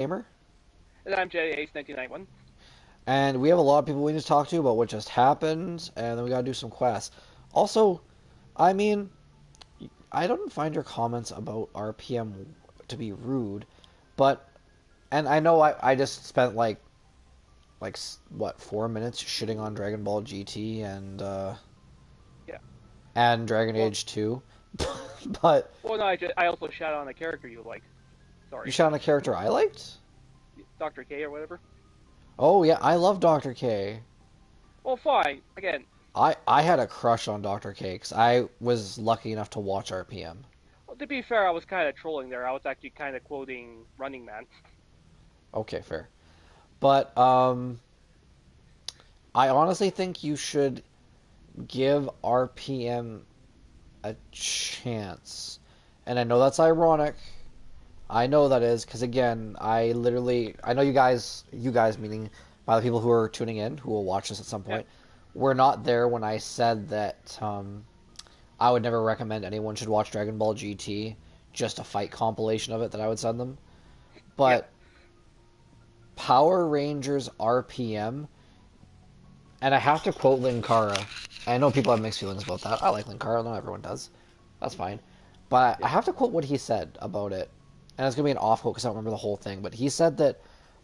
Gamer, And I'm JAce1991. and we have a lot of people we need to talk to about what just happened, and then we gotta do some quests. Also, I mean, I don't find your comments about RPM to be rude, but and I know I just spent like what 4 minutes shitting on Dragon Ball GT Yeah. and Dragon Well, Age 2, but well, no, I also shot on a character you like. you Sorry, shot on a character I liked. Dr. K or whatever. Oh yeah, I love Dr. K. Well, fine. Again, I had a crush on Dr. K because I was lucky enough to watch RPM. well, to be fair, I was kind of trolling there. I was actually kind of quoting Running Man. Okay, fair. But I honestly think you should give RPM a chance. And I know that's ironic. I know that is because again, I know you guys meaning by the people who are tuning in who will watch this at some Yeah, point, were not there when I said that I would never recommend anyone should watch Dragon Ball GT, just a fight compilation of it that I would send them. yeah. But Power Rangers RPM, and I have to quote Linkara. I know people have mixed feelings about that. I like Linkara, not everyone does. That's fine. But I Yeah. have to quote what he said about it. And it's going to be an off quote because I don't remember the whole thing. But he said that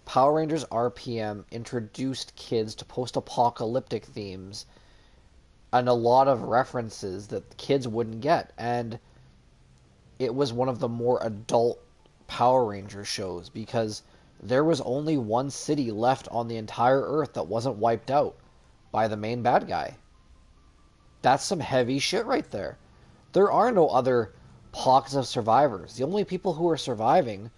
Power Rangers RPM introduced kids to post apocalyptic themes and a lot of references that kids wouldn't get. And it was one of the more adult Power Rangers shows because there was only one city left on the entire Earth that wasn't wiped out by the main bad guy. That's some heavy shit right there. There are no other pockets of survivors. The only people who are surviving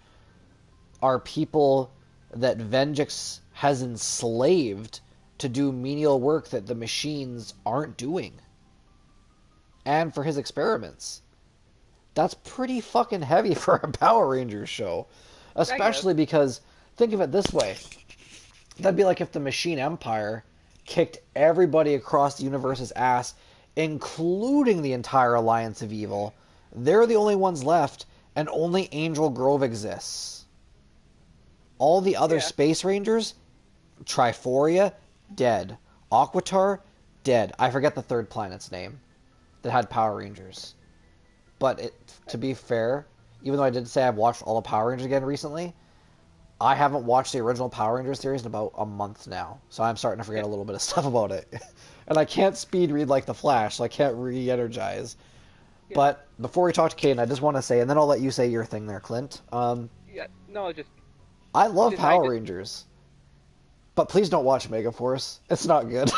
are people that Vengeance has enslaved to do menial work that the machines aren't doing. And for his experiments. That's pretty fucking heavy for a Power Rangers show. I guess. Especially because, think of it this way, that'd be like if the Machine Empire kicked everybody across the universe's ass, including the entire Alliance of Evil. They're the only ones left, and only Angel Grove exists. All the other Yeah. Space Rangers, Triforia, dead. Aquitar, dead. I forget the third planet's name that had Power Rangers. But to be fair, even though I did say I've watched all the Power Rangers again recently, I haven't watched the original Power Rangers series in about a month now, so I'm starting to forget Yeah. a little bit of stuff about it. And I can't speed read like the Flash, so I can't re-energize. Yeah. But before we talk to Caden, I just want to say, and then I'll let you say your thing there, Clint. Yeah. No, I it's love just I Power just Rangers, but please don't watch Megaforce. It's not good.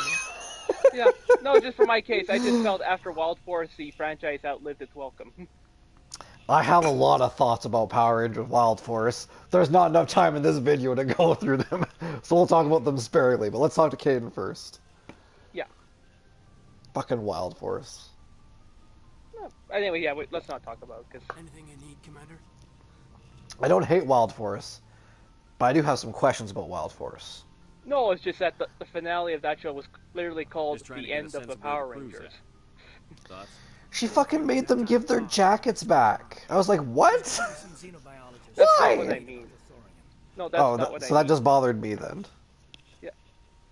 yeah. No, just for my case, I just felt after Wild Force the franchise outlived its welcome. I have a lot of thoughts about Power Rangers Wild Force. There's not enough time in this video to go through them, so we'll talk about them sparingly. But let's talk to Caden first. Yeah. Fucking Wild Force. No, anyway, yeah. Let's not talk about it because Anything you need, Commander? I don't hate Wild Force, but I do have some questions about Wild Force. no, it's just that the finale of that show was literally called Just trying to the get a end of the sense of where the Power crew's Rangers. at. Thoughts? She fucking made them give their jackets back. I was like, what? Some xenobiologists. That's not what I Why? mean. No, that's Oh, not what I so that mean. just bothered me then. Yeah.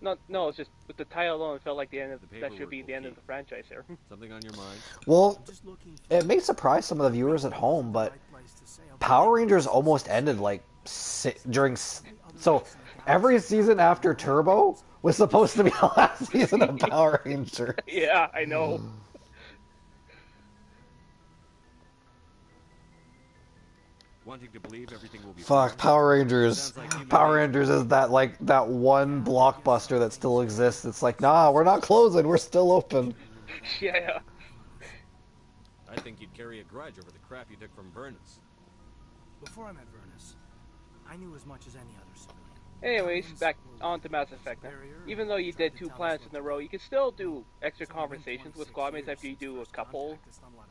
No, no, it's just with the title alone, it felt like the end of The that should paperwork be will the end of keep. the franchise here. Something on your mind? Well, Just looking for it may surprise some of the viewers at home, but right place to sail. Power Rangers almost ended like during. So every season after Turbo was supposed to be the last season of Power Rangers. Yeah, I know. Wanting to believe everything will be Fuck fine? Power Rangers. Sounds like human Power nature. Rangers is that one blockbuster that still exists. It's like, nah, we're not closing. We're still open. Yeah. I think you'd carry a grudge over the crap you took from Vernus. Before I met Vernus, I knew as much as any other civilian. Anyways, back on to Mass Effect now. Even though you did 2 planets in a row, you can still do extra conversations with squadmates after you do a couple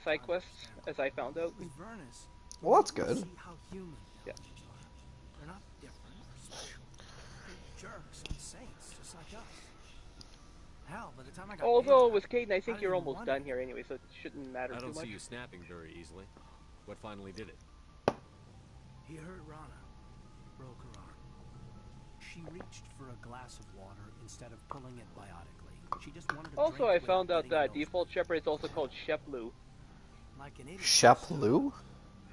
side quests, as I found out. With Vernus, Well, that's good. see how human Yeah. villagers are. They're not different or special. They're jerks and saints, just like us. Hell, by the time I got Although paid, with Caden, I I think didn't you're even almost want done it. here anyway, so it shouldn't matter I too don't much. see you snapping very easily. What finally did it? He hurt Rana, broke her She reached for a glass of water instead of pulling it biotically. She just wanted to Also, drink I without found out getting that nosebleed. default Shepard is also called Sheplu. Like an idiot. Shep Lu?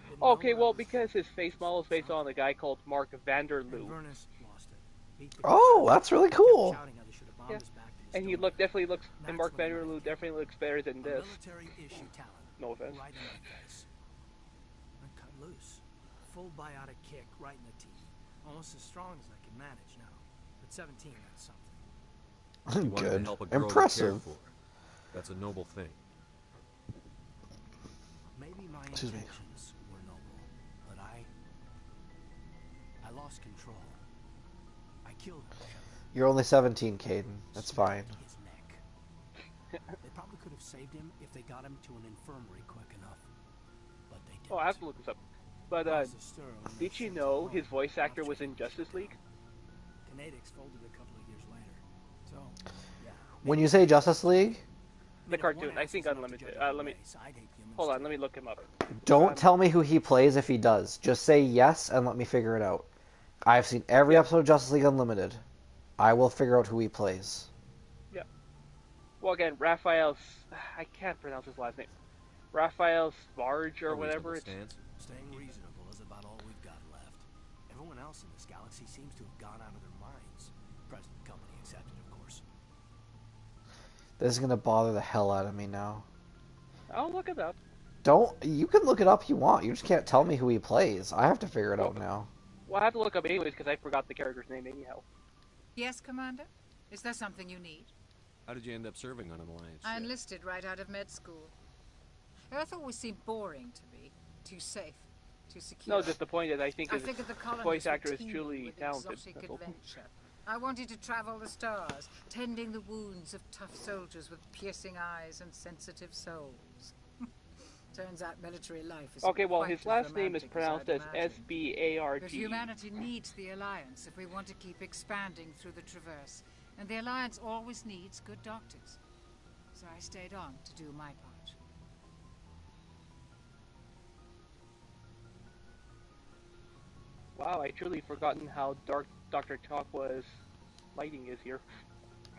Didn't know Okay, where I well, was because his face model is based on a guy called Mark And Vanderloo. Vernus lost it. Beat the Oh, crap. that's really Kept cool. shouting how they should have bombed Yeah. us back to the And he store. definitely looks, and That's Mark when the Vanderloo money came. definitely looks better than A this. military issue talent. No offense. Right in my face. I cut loose. Full biotic kick right in the teeth. Almost as strong as I can manage now. At 17, that's something. You wanted to Good. help a girl you Impressive. cared for. That's a noble thing. Maybe my Excuse me. intentions were noble, but I lost control. I killed him. You're only 17, Caden. That's fine. His neck. They probably could have saved him if they got him to an infirmary quick enough, but they didn't. Oh, I have to look this up. But Caused a stir when they did you sent know him his home voice actor after was he in Justice League? Kinetics folded a couple of years later. So, yeah. When you say Justice League, The cartoon, I think Unlimited. Hold on, let me look him up. don't tell me who he plays if he does. Just say yes and let me figure it out. I've seen every episode of Justice League Unlimited. I will figure out who he plays. Yeah. Well, again, Raphael. I can't pronounce his last name. Raphael Svarge or A whatever. reasonable It's, stance. Staying reasonable is about all we've got left. Everyone else in this galaxy seems to have gone out of their minds. Present company accepted, of course. This is gonna bother the hell out of me now. I'll look it up. Don't. You can look it up if you want. You just can't tell me who he plays. I have to figure it out now. Well, I have to look up anyways because I forgot the character's name anyhow. Yes, Commander? Is there something you need? How did you end up serving on an alliance I ship? enlisted right out of med school. Earth always seemed boring to me. Too safe. Too secure. No, disappointed. I think I his figured the colonies voice were actor is teeming truly with talented. exotic adventure. I wanted to travel the stars, tending the wounds of tough soldiers with piercing eyes and sensitive souls. Turns out military life is Okay, well, quite his as last name is romantic pronounced I'd as imagined. S-B-A-R-G. But humanity needs the Alliance if we want to keep expanding through the Traverse. And the Alliance always needs good doctors. So I stayed on to do my part. Wow, I truly forgotten how dark Dr. Chakwa's lighting is here.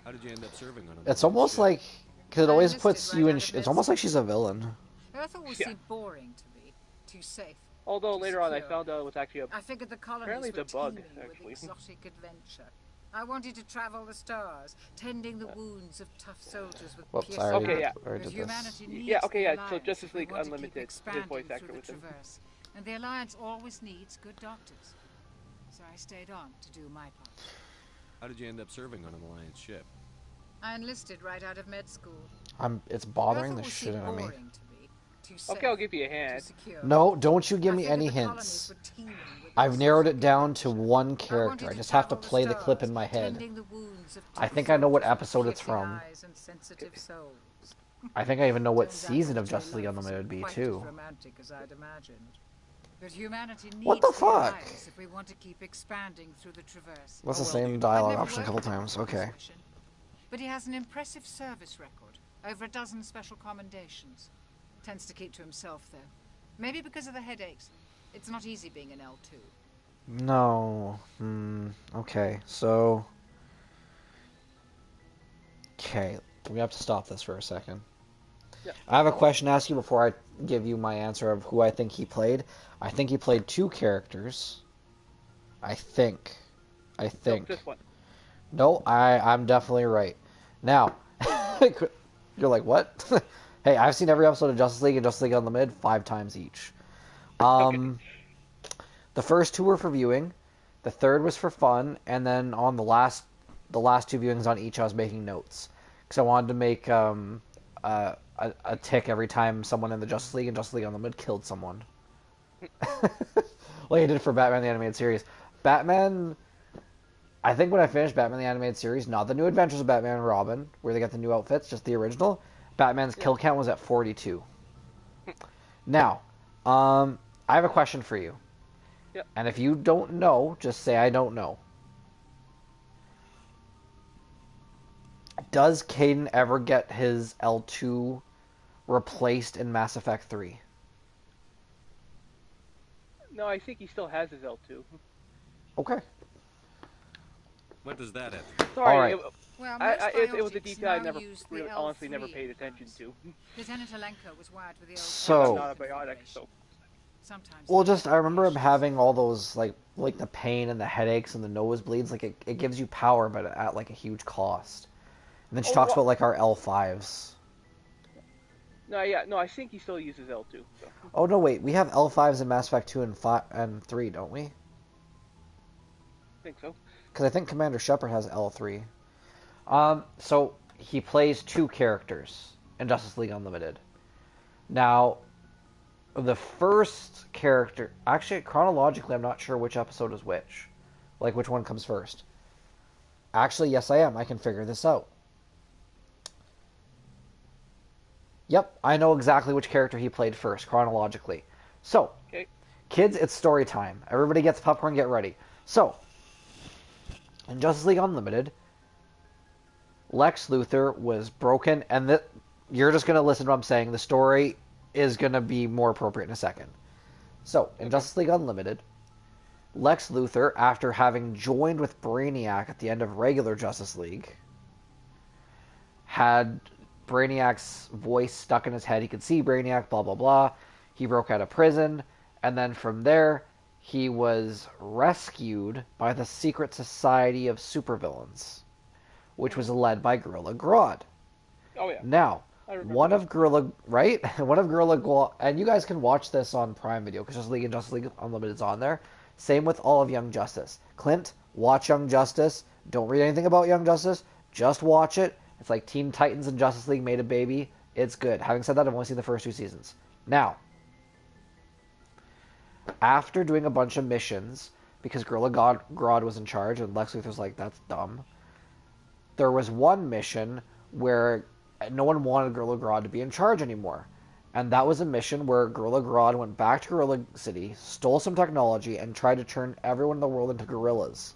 How did you end up serving on an It's alliance almost ship? like, because it I always enlisted puts right you in. out of It's med almost like school. she's a villain. Earth always Yeah. seemed boring to me. Too safe. Although Too later on I secure. found out it was actually a... I figured the colonies Apparently were it's a bug, teeming with actually. exotic adventure. I wanted to travel the stars, tending the wounds of tough soldiers with Whoops, piercing I already, Okay, yeah. already But did this. humanity needs Yeah, okay, the yeah, so Alliance Justice if we League want to keep Unlimited, his expanding voice actor through the was him. Traverse. And the Alliance always needs good doctors. So I stayed on to do my part. How did you end up serving on an alliance ship? I enlisted right out of med school. It's bothering Earth the always shit seemed out of me. boring to me. Too safe. Okay, I'll give you a Too hand. secure. No, don't you give I me figured any the colonies hints. were teeming with I've narrowed it exotic down to adventure. one I character. wanted I to just have to travel the play the clip stars, in my head. tending the wounds of I tough think I know what soldiers with episode it's piercing from. eyes and sensitive souls. I think I even know what Turns out season of military Justice League life isn't Unlimited would be quite too. as romantic as I'd imagined. But humanity needs What the fuck? Alliance if we want to keep expanding through the Traverse. What's the well, same dude. dialogue I've never option a couple worked with him times? on this Okay. mission, but he has an impressive service record, over a dozen special commendations. Tends to keep to himself, though. Maybe because of the headaches. It's not easy being an L2. No. Okay, so... Okay, we have to stop this for a second. Yeah. I have a question to ask you before I give you my answer of who I think he played. I think he played two characters. I think. No, just one. No, I'm definitely right. Now, you're like, what? Hey, I've seen every episode of Justice League and Justice League Unlimited 5 times each. The first 2 were for viewing, the third was for fun, and then on the last 2 viewings on each, I was making notes because I wanted to make a tick every time someone in the Justice League and Justice League Unlimited killed someone. Like I did for Batman the Animated Series. Batman, I think when I finished Batman the Animated Series, not the New Adventures of Batman and Robin, where they got the new outfits, just the original, Batman's kill count was at 42. Now, I have a question for you. Yep. And if you don't know, just say I don't know. Does Caden ever get his L2 replaced in Mass Effect 3? No, I think he still has his L2. Okay. What does that have to do? Sorry, Alright. Well, it was a detail I never honestly never paid attention to. Lieutenant Alenko was wired with the old Because I'm So, not a biotic, so. sometimes well, just, I remember him having all those, like the pain and the headaches and the nosebleeds. Like, it gives you power, but at, like, a huge cost. And then she talks about, like, our L5s. No, yeah, no, I think he still uses L2. So. Oh, no, wait. We have L5s in Mass Effect 2 and 5 and 3, don't we? I think so. Because I think Commander Shepard has L3. So he plays two characters in Justice League Unlimited. Now, the first character... Actually, chronologically, I'm not sure which episode is which. Like, which one comes first. Actually, yes, I am. I can figure this out. Yep, I know exactly which character he played first, chronologically. So, Okay. kids, it's story time. Everybody gets popcorn, get ready. So, in Justice League Unlimited, Lex Luthor was broken, and you're just going to listen to what I'm saying. The story is going to be more appropriate in a second. So, in Justice League Unlimited, Lex Luthor, after having joined with Brainiac at the end of regular Justice League, had Brainiac's voice stuck in his head. He could see Brainiac, blah, blah, blah. He broke out of prison, and then from there, he was rescued by the Secret Society of Supervillains, which was led by Gorilla Grodd. Oh, yeah. Now, I remember one that. of Gorilla, right? One of Gorilla Grodd, and you guys can watch this on Prime Video, because Justice League and Justice League Unlimited is on there. Same with all of Young Justice. Clint, watch Young Justice. Don't read anything about Young Justice. Just watch it. It's like Teen Titans and Justice League made a baby. It's good. Having said that, I've only seen the first 2 seasons. Now, after doing a bunch of missions, because Gorilla Grodd was in charge, and Lex Luthor's like, that's dumb, there was one mission where no one wanted Gorilla Grodd to be in charge anymore. And that was a mission where Gorilla Grodd went back to Gorilla City, stole some technology, and tried to turn everyone in the world into gorillas.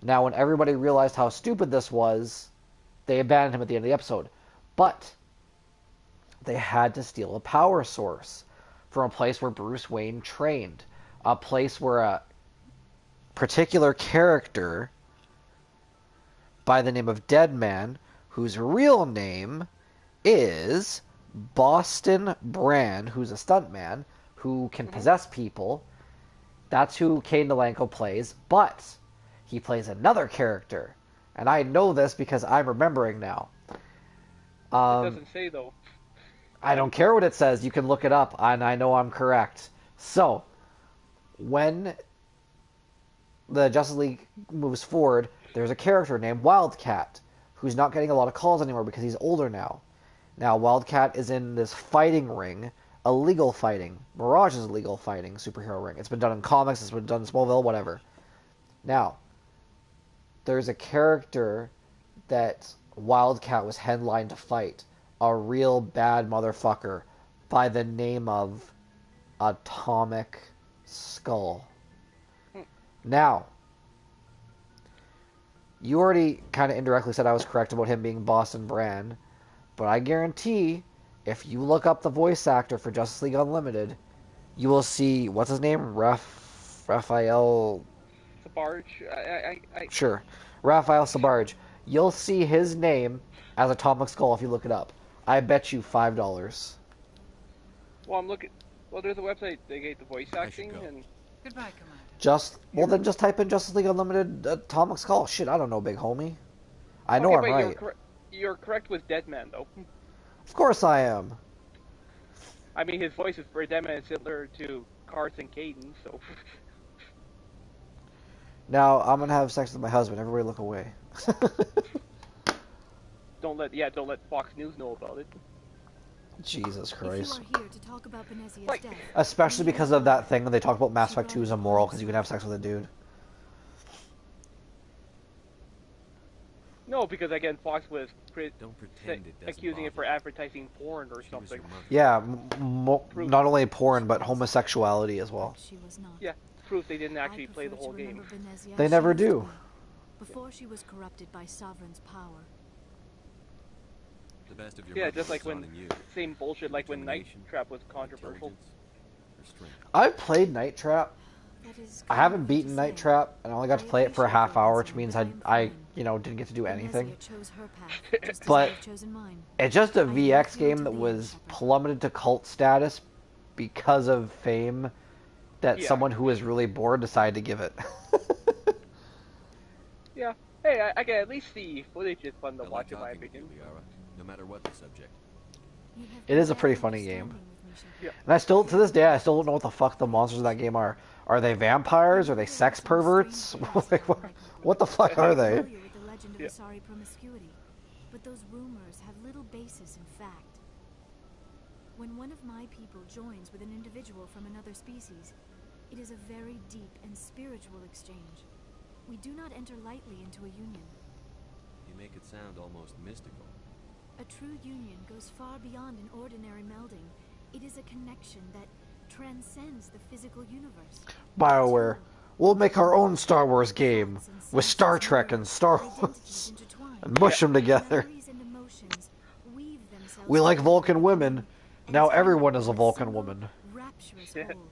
Now, when everybody realized how stupid this was, they abandoned him at the end of the episode. But they had to steal a power source from a place where Bruce Wayne trained. A place where a particular character by the name of Deadman, whose real name is Boston Brand, who's a stuntman who can possess people. That's who Kane Delanco plays, but he plays another character. And I know this because I'm remembering now. It doesn't say, though. I don't care what it says. You can look it up, and I know I'm correct. So, when the Justice League moves forward, there's a character named Wildcat, who's not getting a lot of calls anymore because he's older now. Now, Wildcat is in this fighting ring, illegal fighting. Mirage's illegal fighting superhero ring. It's been done in comics, it's been done in Smallville, whatever. Now, there's a character that Wildcat was headlined to fight. A real bad motherfucker by the name of Atomic Skull. Now, you already kind of indirectly said I was correct about him being Boston Brand, but I guarantee if you look up the voice actor for Justice League Unlimited, you will see, what's his name? Raphael... Sabarge? Sure. Raphael Sabarge. You'll see his name as Atomic Skull if you look it up. I bet you $5. Well, I'm looking... Well, there's a website they get the voice acting, go. and... Goodbye, Commander. Then just type in Justice League Unlimited Atomic Skull. Shit, I don't know, big homie. I know okay, I'm but right. You're correct with Deadman, though. Of course I am. I mean, his voice is for Deadman is similar to Carson Caden, so... Now, I'm gonna have sex with my husband. Everybody look away. don't let Fox News know about it. Jesus Christ. If you are here to talk about Benezia's Like- death, Especially because of that thing that they talk about Mass Effect 2 is immoral because you can have sex with a dude. No, because again, Fox was Don't pretend it doesn't accusing it for bother you. advertising porn or She was something. your mother. Yeah, not only porn, but homosexuality as well. she was not. Yeah, proof they didn't I actually play the prefer whole to game. remember Benezia They as never she used do. to be, before she was corrupted by Sovereign's power. The best of your Yeah, mother just like was when on you. same bullshit like when Night Determination, Trap was controversial. Intelligence, or strength. I've played Night Trap. That is I haven't kind of you beaten to Night say. Trap, and I only got to I play it for a appreciate half your hour, which concern, means but I fine. didn't get to do anything. Benezia chose her path, just as But I have chosen mine. it's just a I leave VX you game to that live, was Shepard. plummeted to cult status because of fame that Yeah. someone who was really bored decided to give it. Yeah. Hey, I can at least the footage is fun to I watch like in my talking with you, opinion. Liara, no matter what the subject. You have It been is a pretty very funny game. understanding with me, Shepard. Yeah. And I still, to this day, I still don't know what the fuck the monsters of that game are. Are they vampires? Are they sex perverts? Like, what the fuck are they? Familiar with the legend of Yeah. Asari promiscuity, but those rumors have little basis in fact. When one of my people joins with an individual from another species, it is a very deep and spiritual exchange. We do not enter lightly into a union. You make it sound almost mystical. A true union goes far beyond an ordinary melding. It is a connection that transcends the physical universe. BioWare. We'll make our own Star Wars game with Star Trek and Star Wars and mush them together. Memories and emotions weave themselves We like together Vulcan women. and Now tangle everyone is a in Vulcan single, woman. Rapturous Yeah. whole.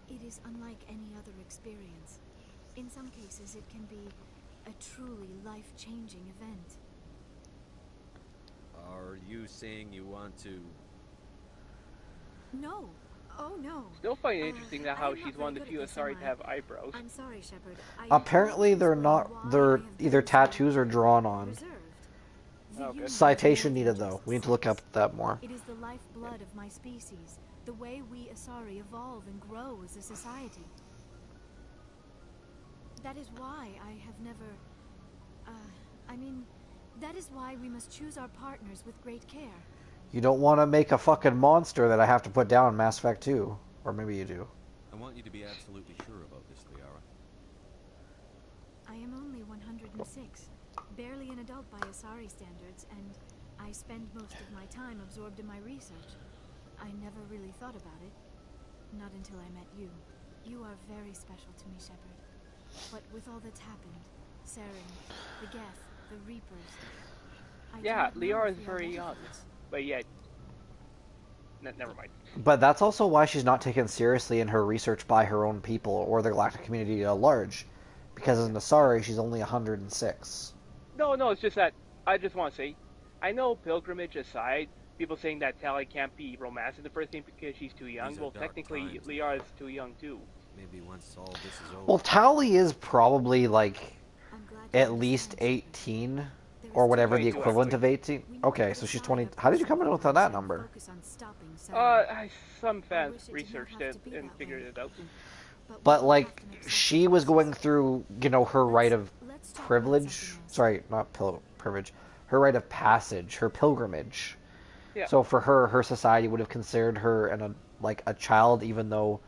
It is unlike any other experience. In some cases, it can be a truly life-changing event. Are you saying you want to... No. Oh no. Still find it interesting that I how am not she's very one of the good few at this, Asari am to I? have eyebrows. I'm sorry, Shepard. Apparently they're not, they're either tattoos or drawn on. Okay. Citation needed though. We need to look up that more. It is the lifeblood of my species, the way we Asari evolve and grow as a society. That is why I have never... that is why we must choose our partners with great care. You don't want to make a fucking monster that I have to put down in Mass Effect 2. Or maybe you do. I want you to be absolutely sure about this, Liara. I am only 106, barely an adult by Asari standards, and I spend most of my time absorbed in my research. I never really thought about it. Not until I met you. You are very special to me, Shepard. But with all that's happened, Saren, the Geth, the Reapers... I do Yeah, not know Liara if is we are very ready young. for this. But yet, never mind. But that's also why she's not taken seriously in her research by her own people or the galactic community at large. Because as an Asari, she's only 106. No, it's just that I just want to say, I know pilgrimage aside, people saying that Tali can't be romanced in the first game because she's too young. These are Well, dark technically, times. Liara's too young too. Maybe once all this is over... Well, Tali is probably like I'm glad you at least understand, 18 There or is whatever the 22, equivalent of actually. 18. We know Okay, that so she's Asari 20. have How did you come up with that and number? focus on stopping Saren. Some fans wish it did not researched have it to be and that figured way. it out. But we like have to make she was going through, her right of let's talk about privilege. something else. Sorry, not privilege. Her rite of passage, her pilgrimage. Yeah. So for her society would have considered her a child, even though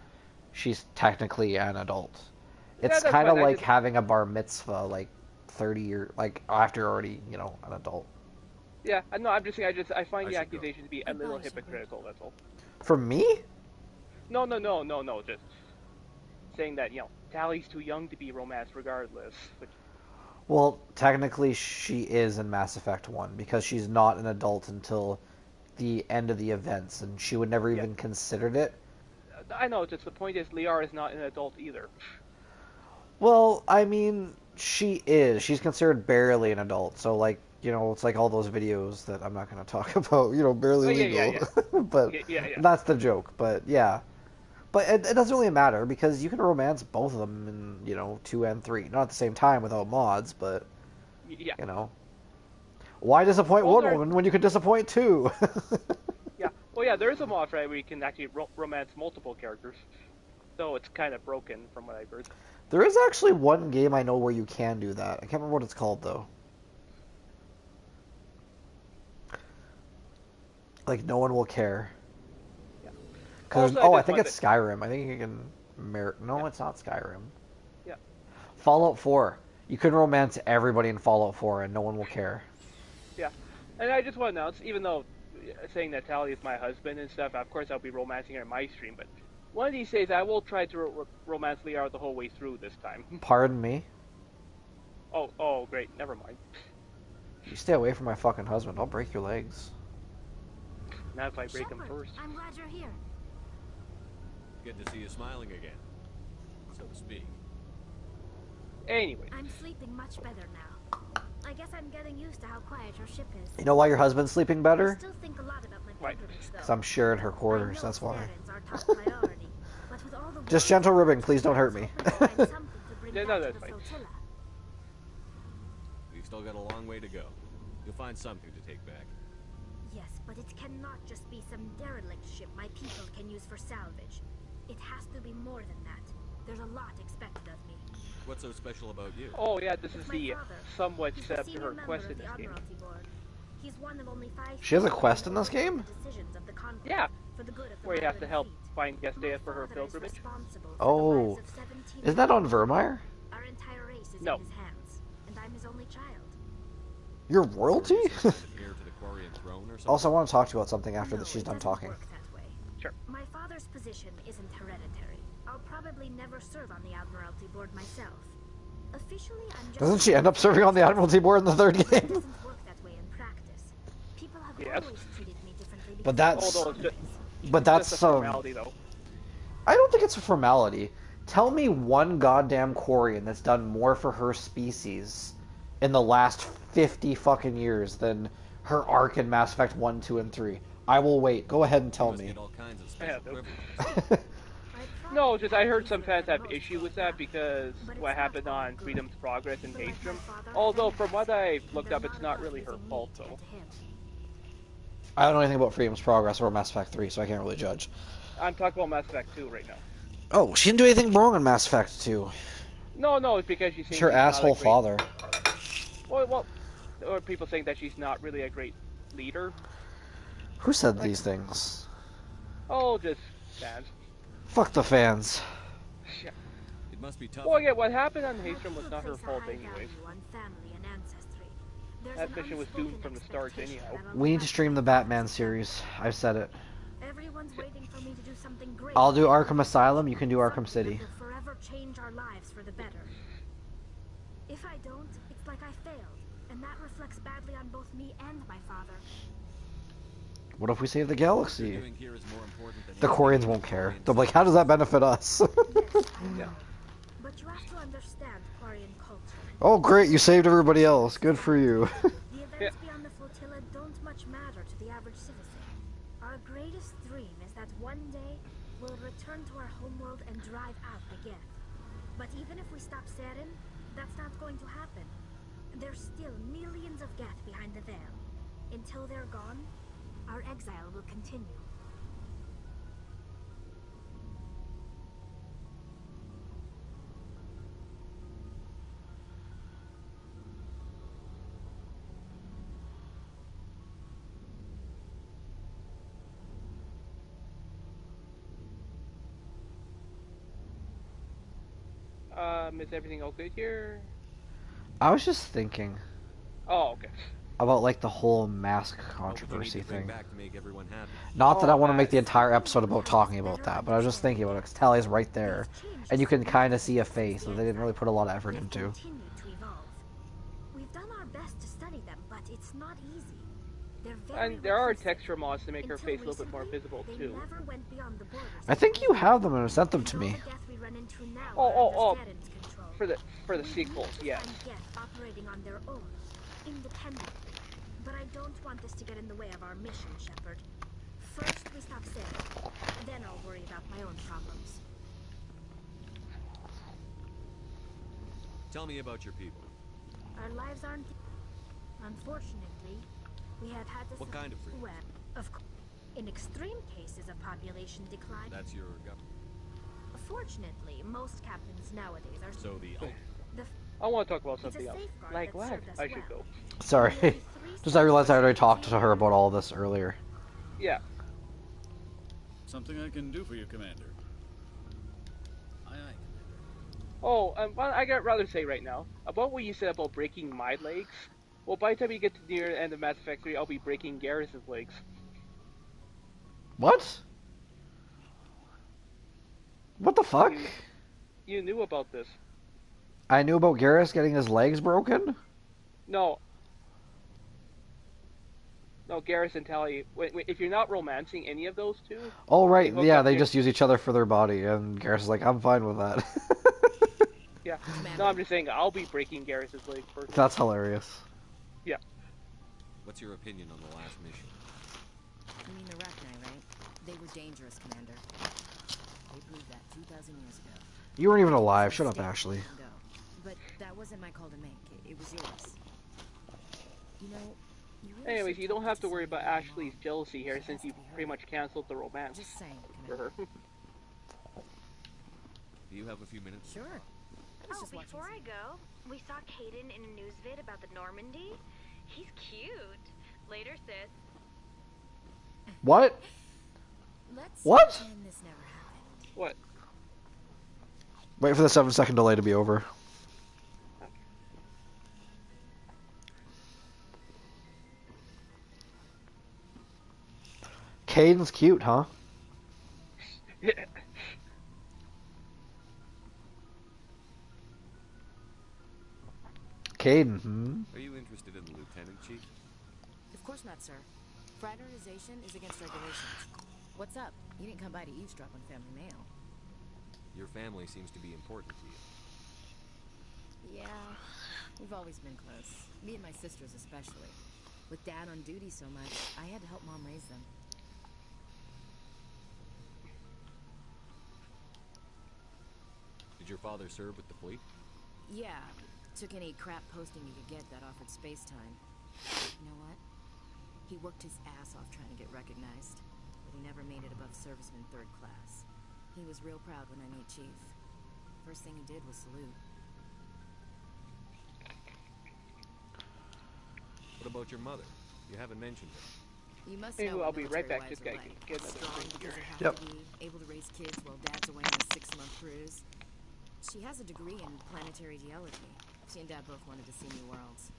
she's technically an adult. It's that's kind of fine. like having a bar mitzvah, like 30 years, like after you're already, an adult. Yeah, no, I'm just saying. I find I the should go. accusation to be a little Goodbye, Shepard. hypocritical. That's all. For me, No. Just saying that Tali's too young to be romanced, regardless. Which, well, technically she is in Mass Effect 1 because she's not an adult until the end of the events, and she would never Yeah. even considered it. I know. Just the point is, Liara is not an adult either. Well, I mean, she is. She's considered barely an adult. So, like, it's like all those videos that I'm not going to talk about, barely Oh, legal. yeah. But Yeah. that's the joke. But, yeah. But it doesn't really matter because you can romance both of them in, 2 and 3. Not at the same time without mods, but, Yeah. Why disappoint Well, one there- woman when you could disappoint two? Yeah. Well, yeah. There is a mod for that where you can actually romance multiple characters. So it's kind of broken from what I've heard. There is actually one game I know where you can do that. I can't remember what it's called, though. Like, no one will care. Yeah. Cause, Also, I I just think wanted- it's Skyrim. I think you can... No, Yeah. it's not Skyrim. Yeah. Fallout 4. You can romance everybody in Fallout 4 and no one will care. Yeah. And I just want to announce, even though saying that Tali is my husband and stuff, of course I'll be romancing her in my stream, but one of these days I will try to romance Liara the whole way through this time. Pardon me? Oh, great. Never mind. You stay away from my fucking husband. I'll break your legs. Not if I break him first. I'm glad you're here. Good to see you smiling again. so to speak. Anyway, I'm sleeping much better now. I guess I'm getting used to how quiet your ship is. You know why your husband's sleeping I better? still think a lot about my Right. pilgrimage, though. Because I'm sharing her I quarters, know that's why. Saren's our top priority, but with all the Just work gentle and ribbing, please don't hurt I me. was hoping to find something to bring Yeah, back no, to that's the fine. flotilla. We've still got a long way to go. You'll find something to take back. Yes, but it cannot just be some derelict ship my people can use for salvage. It has to be more than that. There's a lot expected of me. What's so special about you? oh yeah, this is My the father. somewhat He's set the up to senior her member quest of in the this game. Admiralty Board. He's one of only 5 She has a people quest who in this overrule game? the decisions of the conflict Yeah, for the good of the where you have to Mylan help fleet. find Guestea for her My father is pilgrimage. responsible for the Oh. lives of 17 Isn't that on people. Vermeer? Our entire race is No. in his hands, and I'm his only child. You're So are royalty? you some kind of heir to the Quarian throne or something? Also, I want to talk to you about something after No, that she's it done doesn't talking. work that way. Sure. My father's position isn't hereditary. I'll probably never serve on the Admiralty Board myself. Officially, I'm just... Doesn't she end up serving on the Admiralty Board in the third It game? doesn't work that way in practice. People have Yes. always treated me differently But because that's- of Although my it's just, But that's just a formality, though. I don't think it's a formality. Tell me one goddamn Quarian that's done more for her species in the last 50 fucking years than her arc in Mass Effect 1, 2, and 3. I will wait. Go ahead and You tell must me. get all kinds of special Yeah, privileges. No, just I heard some fans have issue with that because But it's what not happened all on good. Freedom's Progress and People like my Haystrom. father Although have from what I've and looked they're up, it's not really her using me fault to though. get to him. I don't know anything about Freedom's Progress or Mass Effect 3, so I can't really judge. I'm talking about Mass Effect 2 right now. Oh, she didn't do anything wrong in Mass Effect 2. No, it's because she's It's saying her she's not a asshole great- father. Well, or people saying that she's not really a great leader. Who said these things? Oh, just fans. Fuck the fans. Yeah. It must be tough. Well, yeah, what happened on My Haystrom was people not her place a fault high anyways. value on family and ancestry. There's That an mission was unspoken doomed from the start expectation anyhow. that I'll We need look to after stream the my Batman father's series. I've said it. family. Everyone's waiting for me to do something great. I'll do Arkham Asylum, you can do Arkham Something City. that will forever change our lives for the better. If I don't, it's like I failed, and that reflects badly on both me and my father. What if we save the What you're galaxy? doing here is more important than The anything Quarians the won't care. Quarians They'll be like, how does that benefit us? Yes, I know. Yeah. But you have to understand Quarian culture. Oh, great, you saved everybody else. Good for you. The events beyond the flotilla don't much matter to the average citizen. Our greatest dream is that one day we'll return to our homeworld and drive out the Geth. But even if we stop Saren, that's not going to happen. There's still millions of Geth behind the veil. Until they're gone, our exile will continue. Is everything all good here? I was just thinking Oh, okay. about like the whole mask What would you need controversy to bring thing. back to make everyone happy? Not that I want to make the nice. entire episode about talking about that, but I was just thinking about it because Tally's right there, and you can kind of see a face that they didn't really put a lot of effort They've into. continued to evolve. We've done our best to study them, but it's not easy. They're very And there are reclusive. texture mods to make her Until face a little bit more recently, visible they too. never went beyond the borders I of think the you have them and sent them to all me. the Geth we run into now Oh, are under oh, Saren's control. For the We sequels, need to yes. find Geth operating on their own, independently. But I don't want this to get in the way of our mission, Shepard. First we stop Saren, then I'll worry about my own problems. Tell me about your people. Our lives aren't... Unfortunately, we have had to... What kind of freedom? Well, of course. In extreme cases of population decline... That's your government. Fortunately, most captains nowadays are... So the The I want to talk about It's a something else. safeguard Like that what? served us I should well. go. Sorry. nearly 3 Just I realized I already centuries talked to of her about all this earlier. Yeah. Something I can do for you, Commander. Aye, aye. Oh, well, I got rather say right now about what you said about breaking my legs. Well, by the time you get to near the end of Mass Effect 3, I'll be breaking Garrus's legs. What? What the fuck? You knew about this. I knew about Garrus getting his legs broken? No. No, Garrus and Tally. If you're not romancing any of those two, Oh they right, hook yeah, up. they just use each other for their body, and Garrus is like, I'm fine with that. Yeah. No, Commander. I'm just saying I'll be breaking Garrus's legs first. That's hilarious. Yeah. What's your opinion on the last mission? You mean the Rachni, right? They were dangerous, Commander. They proved that 2,000 years ago. You weren't even It was alive. a Shut up, mistake to Ashley. let them go. But that wasn't my call to make. It was yours. You know, you really Anyways, should you talk don't to have to worry somebody about like your Ashley's mom. jealousy here, She since has you to be pretty heard. much canceled the romance Just saying, for Commander. her. Do you have a few minutes? Sure. I was just watching Before some- I go, we saw Caden in a news vid about the Normandy. He's cute. Later, sis. What? Let's What? pretend this never happened. What? Wait for the 7-second delay to be over. Caden's cute, huh? Caden, hmm? Are you interested in the lieutenant, Chief? Of course not, sir. Fraternization is against regulations. What's up? You didn't come by to eavesdrop on family mail. Your family seems to be important to you. Yeah, we've always been close. Me and my sisters especially. With Dad on duty so much, I had to help Mom raise them. Did your father serve with the fleet? Yeah, took any crap posting he could get that offered space time. You know what? He worked his ass off trying to get recognized, but he never made it above serviceman 3rd class. He was real proud when I made Chief. First thing he did was salute. What about your mother? You haven't mentioned her. You must Hey, know I'll what be right military back. wives Just are gotta like. get another Strong drink because here. they have Yep. to be, able to raise kids while Dad's away on a 6-month cruise. She has a degree in planetary geology. She and Dad both wanted to see new worlds.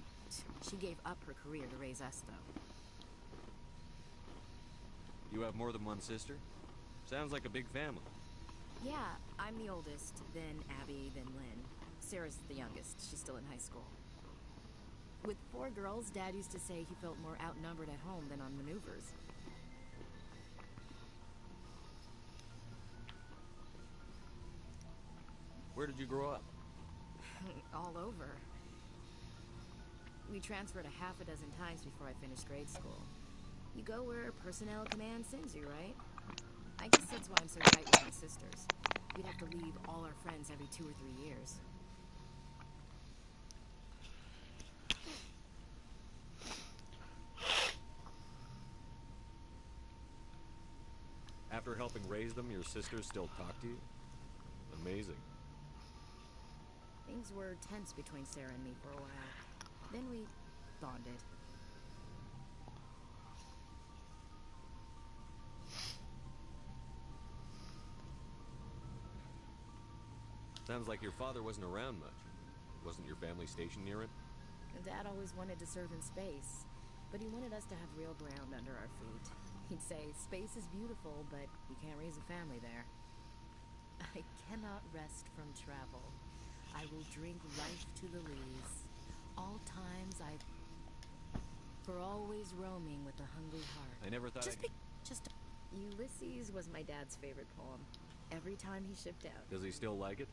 She gave up her career to raise us, though. You have more than one sister? Sounds like a big family. Yeah, I'm the oldest, then Abby, then Lynn. Sarah's the youngest. She's still in high school. With 4 girls, Dad used to say he felt more outnumbered at home than on maneuvers. Where did you grow up? All over. We transferred a half a dozen times before I finished grade school. You go where personnel command sends you, right? I guess that's why I'm so tight with my sisters. We'd have to leave all our friends every 2 or 3 years. After helping raise them, your sisters still talk to you? Amazing. Things were tense between Sarah and me for a while. Then we bonded. Sounds like your father wasn't around much. Wasn't your family stationed near it? Dad always wanted to serve in space, but he wanted us to have real ground under our feet. He'd say, space is beautiful, but you can't raise a family there. I cannot rest from travel. I will drink life to the lees. All times for always roaming with a hungry heart. I never thought Ulysses was my dad's favorite poem. Every time he shipped out. Does he still like it?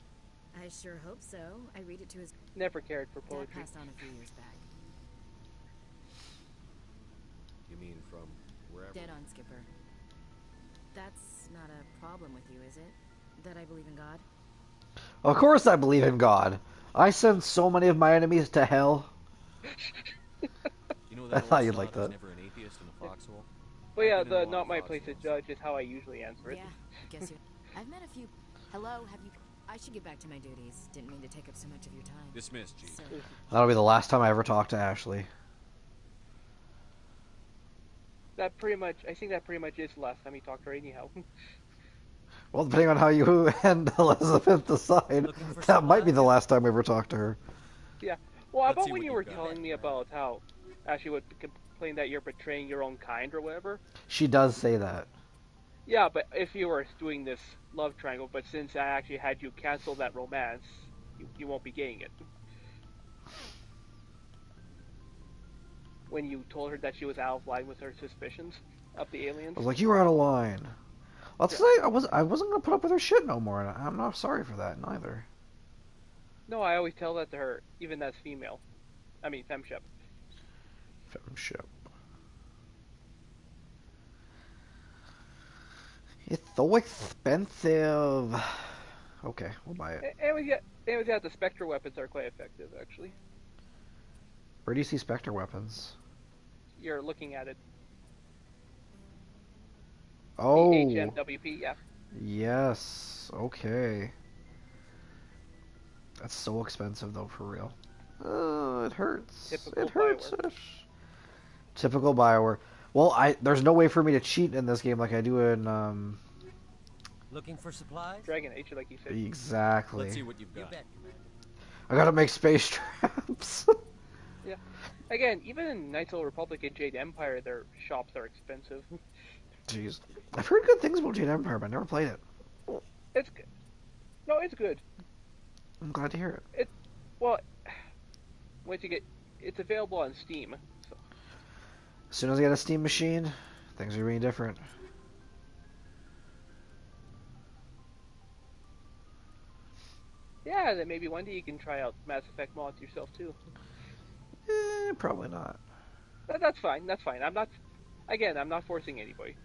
I sure hope so. I read it to his Never cared for dad poetry. passed on a few years back. You mean from wherever? Dead on, Skipper. That's not a problem with you, is it? That I believe in God? Of course I believe in God. I send so many of my enemies to hell. You know I that thought old you'd saw, like "There's that. never an atheist in a foxhole"? But yeah, I've been in a the lot not of my place to foxholes. judge is how I usually answer it. Yeah, I guess you. I've met a few. Hello, have you? I should get back to my duties. Didn't mean to take up so much of your time. Dismissed, Chief. So, That'll be the last time I ever talk to Ashley. I think that pretty much is the last time he talked to her anyhow. Well, depending on how you and Elizabeth decide, Looking for that some might be the love? last time I ever talk to her. Yeah. Well, Let's about see when what you you've were got. telling me about how Ashley would complain that you're betraying your own kind or whatever. She does say that. Yeah, but if you were doing this love triangle, but since I actually had you cancel that romance, you won't be getting it. when you told her that she was out of line with her suspicions of the aliens. I was like, you were out of line. Let's Yeah. say I wasn't gonna put up with her shit no more, and I'm not sorry for that neither. No, I always tell that to her, even as female. I mean, femshep. Femship. It's so expensive. Okay, we'll buy it. And the Spectre weapons are quite effective, actually. Where do you see Spectre weapons? You're looking at it. Oh. The HMWP, yeah. Yes. Okay. That's so expensive though, for real. It hurts. Typical It hurts. Bioware. Typical Bioware. Well, there's no way for me to cheat in this game like I do in Looking for supplies? Dragon Age, like you said. Exactly. Let's see what you've got. I gotta make space traps. Yeah. Again, even in Knights of the Republic and Jade Empire, their shops are expensive. Jeez. I've heard good things about Jade Empire, but I never played it. It's good. No, it's good. I'm glad to hear it. Well, once you get, it's available on Steam. So. As soon as I get a Steam machine, things are really different. Yeah, then maybe one day you can try out Mass Effect mods yourself too. Probably not. That's fine. That's fine. I'm not forcing anybody.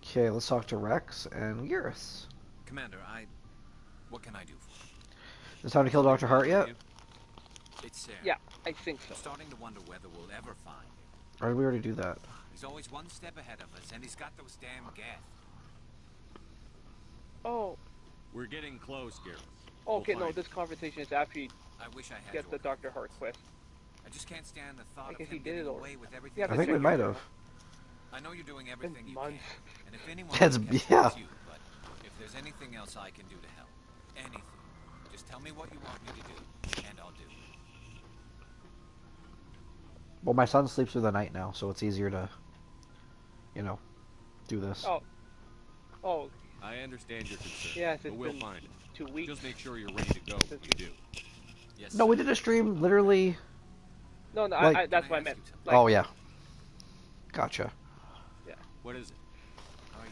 Okay, let's talk to Rex and Eurus. Commander, what can I do for you? Is it time to kill Dr. Hart yet? It's Yeah, I think so. I'm starting to wonder whether we'll ever find him. Or did we already do that? He's always one step ahead of us, and he's got those damn geth. Oh. We're getting close, Gareth. Okay, no, this conversation is after you I wish I had get the Dr. Hart quest. I just can't stand the thought I guess of he him did getting it away already. with everything. Yeah, I think we might have. I know you're doing everything you months. can, and if anyone That's can help, yeah. it's you, but if there's anything else I can do to help, anything, just tell me what you want me to do, and I'll do it. Well, my son sleeps through the night now, so it's easier to, do this. Oh. I understand your concern, Yes, but it's we'll been find it. 2 weeks. Just make sure you're ready to go when you do. Yes. No, we did a stream literally. No, Like- that's what I meant. Like, Oh yeah. Gotcha. Yeah. What is it? Are you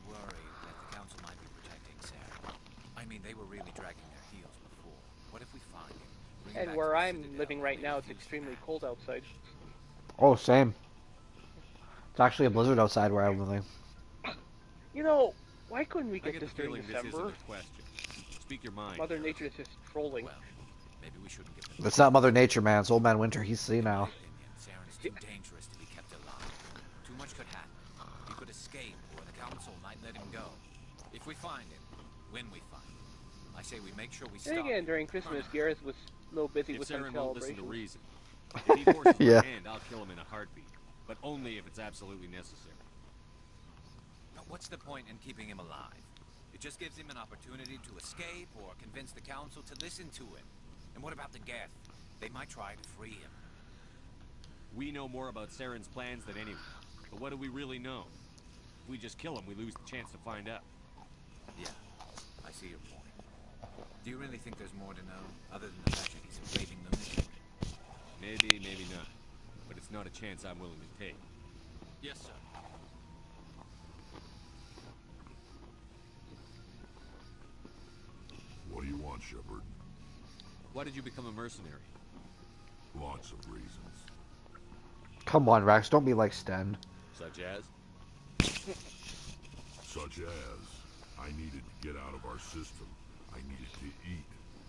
worried that the council might be protecting Sarah? I mean, they were really dragging their heels before. What if we find him? Bring him And back where to the I'm Citadel, living right maybe now, it's he's extremely back. cold outside. Oh, same. It's actually a blizzard outside where I'm living. You know, why couldn't we I get get the this during feeling this isn't December? a question. Speak your mind. Mother Nature is just trolling. Well, maybe we shouldn't give them. It's not Mother Nature, man. It's Old Man Winter. He's senile. Saren is too dangerous to be kept alive. Too much could happen. He could escape, or the council might let him go. If we find him, when we find him, I say we make sure we stop. And again, him. during Christmas, Gareth was a little busy If with some Saren won't listen to celebrations. reason, if he forces Yeah. my hand, I'll kill him in a heartbeat. But only if it's absolutely necessary. But what's the point in keeping him alive? It just gives him an opportunity to escape or convince the council to listen to him. And what about the Geth? They might try to free him. We know more about Saren's plans than anyone. But what do we really know? If we just kill him, we lose the chance to find out. Yeah, I see your point. Do you really think there's more to know, other than the fact that he's a raving lunatic? Maybe, maybe not. But it's not a chance I'm willing to take. Yes, sir. What do you want, Shepard? Why did you become a mercenary? Lots of reasons. Come on, Rex. Don't be like Sten. Such as? Such as, I needed to get out of our system. I needed to eat.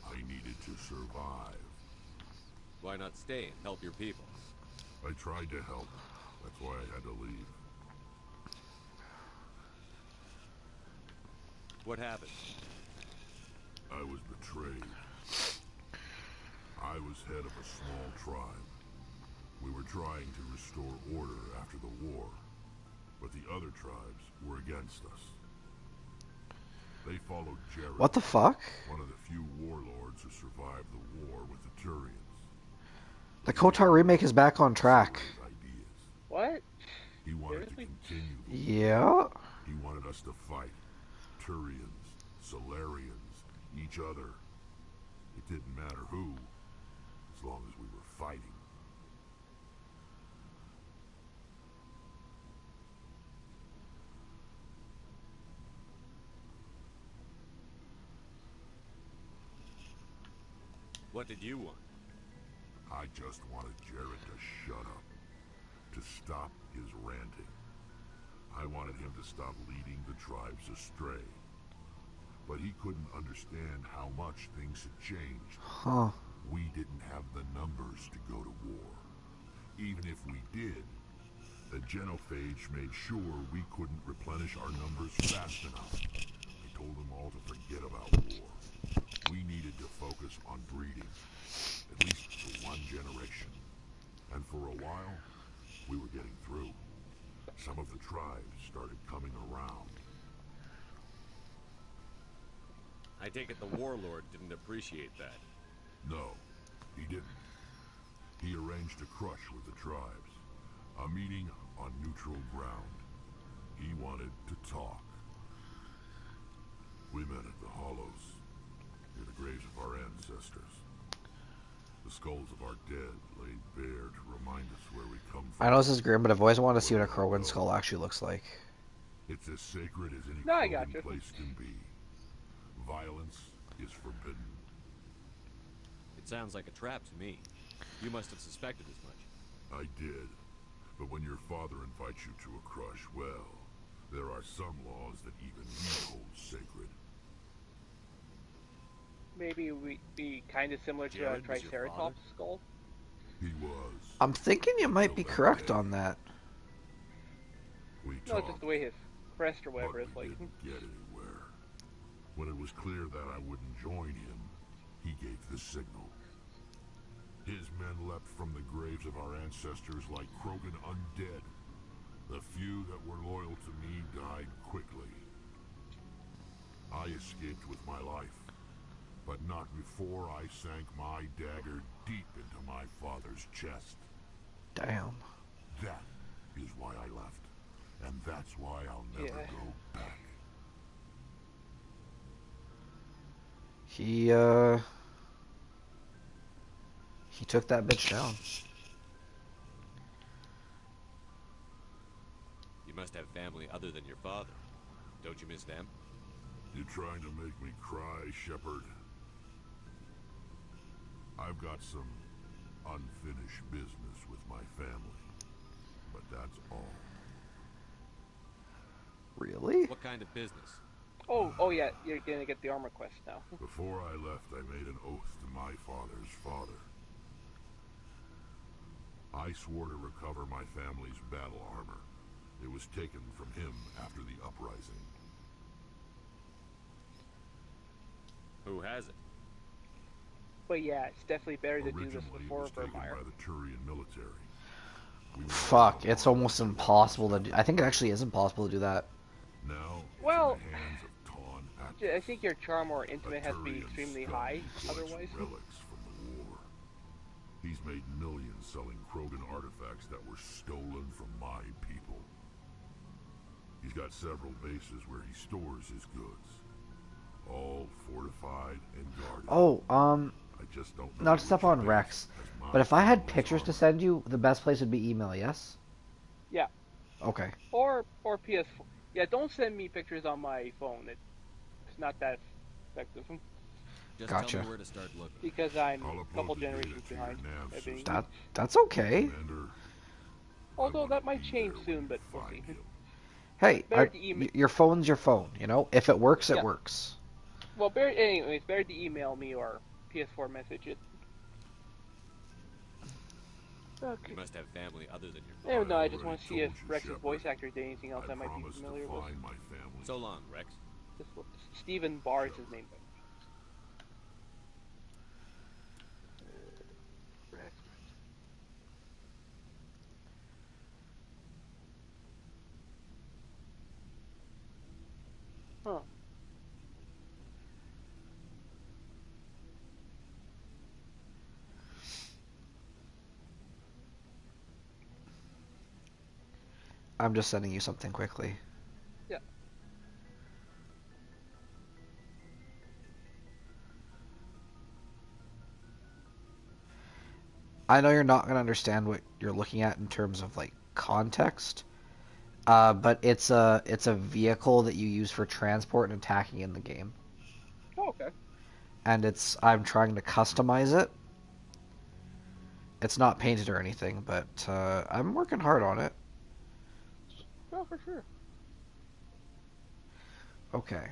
I needed to survive. Why not stay and help your people? I tried to help. That's why I had to leave. What happened? I was betrayed. I was head of a small tribe. We were trying to restore order after the war, but the other tribes were against us. They followed Jared. What the fuck? One of the few warlords who survived the war with the Turians. The KOTOR remake is back on track. What? He wanted to continue. Yeah. He wanted us to fight. Turians, Solarians, each other. It didn't matter who, as long as we were fighting. What did you want? I just wanted Jared to shut up, to stop his ranting. I wanted him to stop leading the tribes astray. But he couldn't understand how much things had changed. Huh. We didn't have the numbers to go to war. Even if we did, the genophage made sure we couldn't replenish our numbers fast enough. I told them all to forget about war. We needed to focus on breeding, at least for one generation. And for a while, we were getting through. Some of the tribes started coming around. I take it the warlord didn't appreciate that. No, he didn't. He arranged a crush with the tribes. A meeting on neutral ground. He wanted to talk. We met at the Hollows, near the graves of our ancestors. The skulls of our dead laid bare to remind us where we come from. I know this is grim, but I've always wanted to see what a Krogan skull actually looks like. It's as sacred as any No, I got you. place can be. Violence is forbidden. It sounds like a trap to me. You must have suspected as much. I did. But when your father invites you to a crush, well, there are some laws that even he holds sacred. Maybe we be kind of similar to a Jared was your Triceratops skull. He was. I'm thinking you might be correct on that. We No, it's just the way his crest or but whatever is we like. didn't get anywhere. When it was clear that I wouldn't join him, he gave the signal. His men leapt from the graves of our ancestors like Krogan undead. The few that were loyal to me died quickly. I escaped with my life, but not before I sank my dagger deep into my father's chest. Damn. That is why I left, and that's why I'll never go back. He took that bitch down. You must have family other than your father. Don't you miss them? You're trying to make me cry, Shepard. I've got some unfinished business with my family, but that's all. Really? What kind of business? Oh yeah, you're gonna get the armor quest now. Before I left, I made an oath to my father's father. I swore to recover my family's battle armor. It was taken from him after the uprising. Who has it? But yeah, it's definitely better to do this Originally, before it was taken Vermeer. by the Turian military. We were Fuck, now it's almost impossible to do. I think it actually is impossible to do that. Now, Well, in the hands of Ton I think your charm or intimate has to be Turian extremely scum high, who collects otherwise. relics from the war. He's made millions selling Krogan artifacts that were stolen from my people. He's got several bases where he stores his goods, all fortified and guarded. Oh, I just don't know not to step which on base Rex, has my but if I had family's pictures to armor. send you, the best place would be email, yes? Yeah, Okay. or PS4. Yeah, don't send me pictures on my phone. It's not that effective. Just Gotcha. tell me where to start looking. Because I'm I'll a upload couple the data generations to your behind. nav everything. system. That's okay. Commander, Although I that wanna might be change there soon, when but you we'll see. find him. Hey, Better to email. your phone's your phone, you know? If it works, it Yeah. works. Well, anyways, better to email me or PS4 message it. Okay. You must have family other than your I father. don't know, I just want to see already if told you, Rex's Shepard. voice actor did anything else I might be promised familiar to with. find my family. So long, Rex. Stephen Barr is his name. Rex. Huh. I'm just sending you something quickly. Yeah. I know you're not gonna understand what you're looking at in terms of like context, but it's a vehicle that you use for transport and attacking in the game, Oh, okay. and I'm trying to customize it. It's not painted or anything, but I'm working hard on it. Oh, for sure. Okay.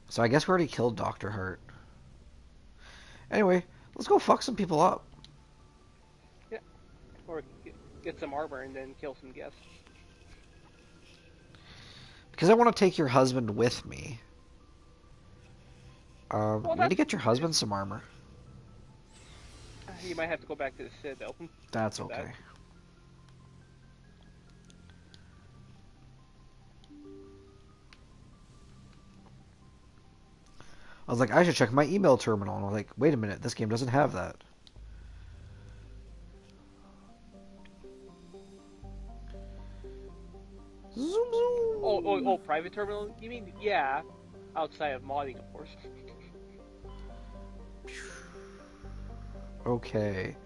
So I guess we already killed Dr. Hurt. Anyway, let's go fuck some people up. Yeah. Or get some armor and then kill some guests. Because I want to take your husband with me. Well, We need to get your husband some armor. You might have to go back to the Citadel. That's okay. That. I was like, I should check my email terminal. And I was like, wait a minute, this game doesn't have that. Zoom, zoom. Oh, private terminal? You mean, yeah. Outside of modding, of course. Okay.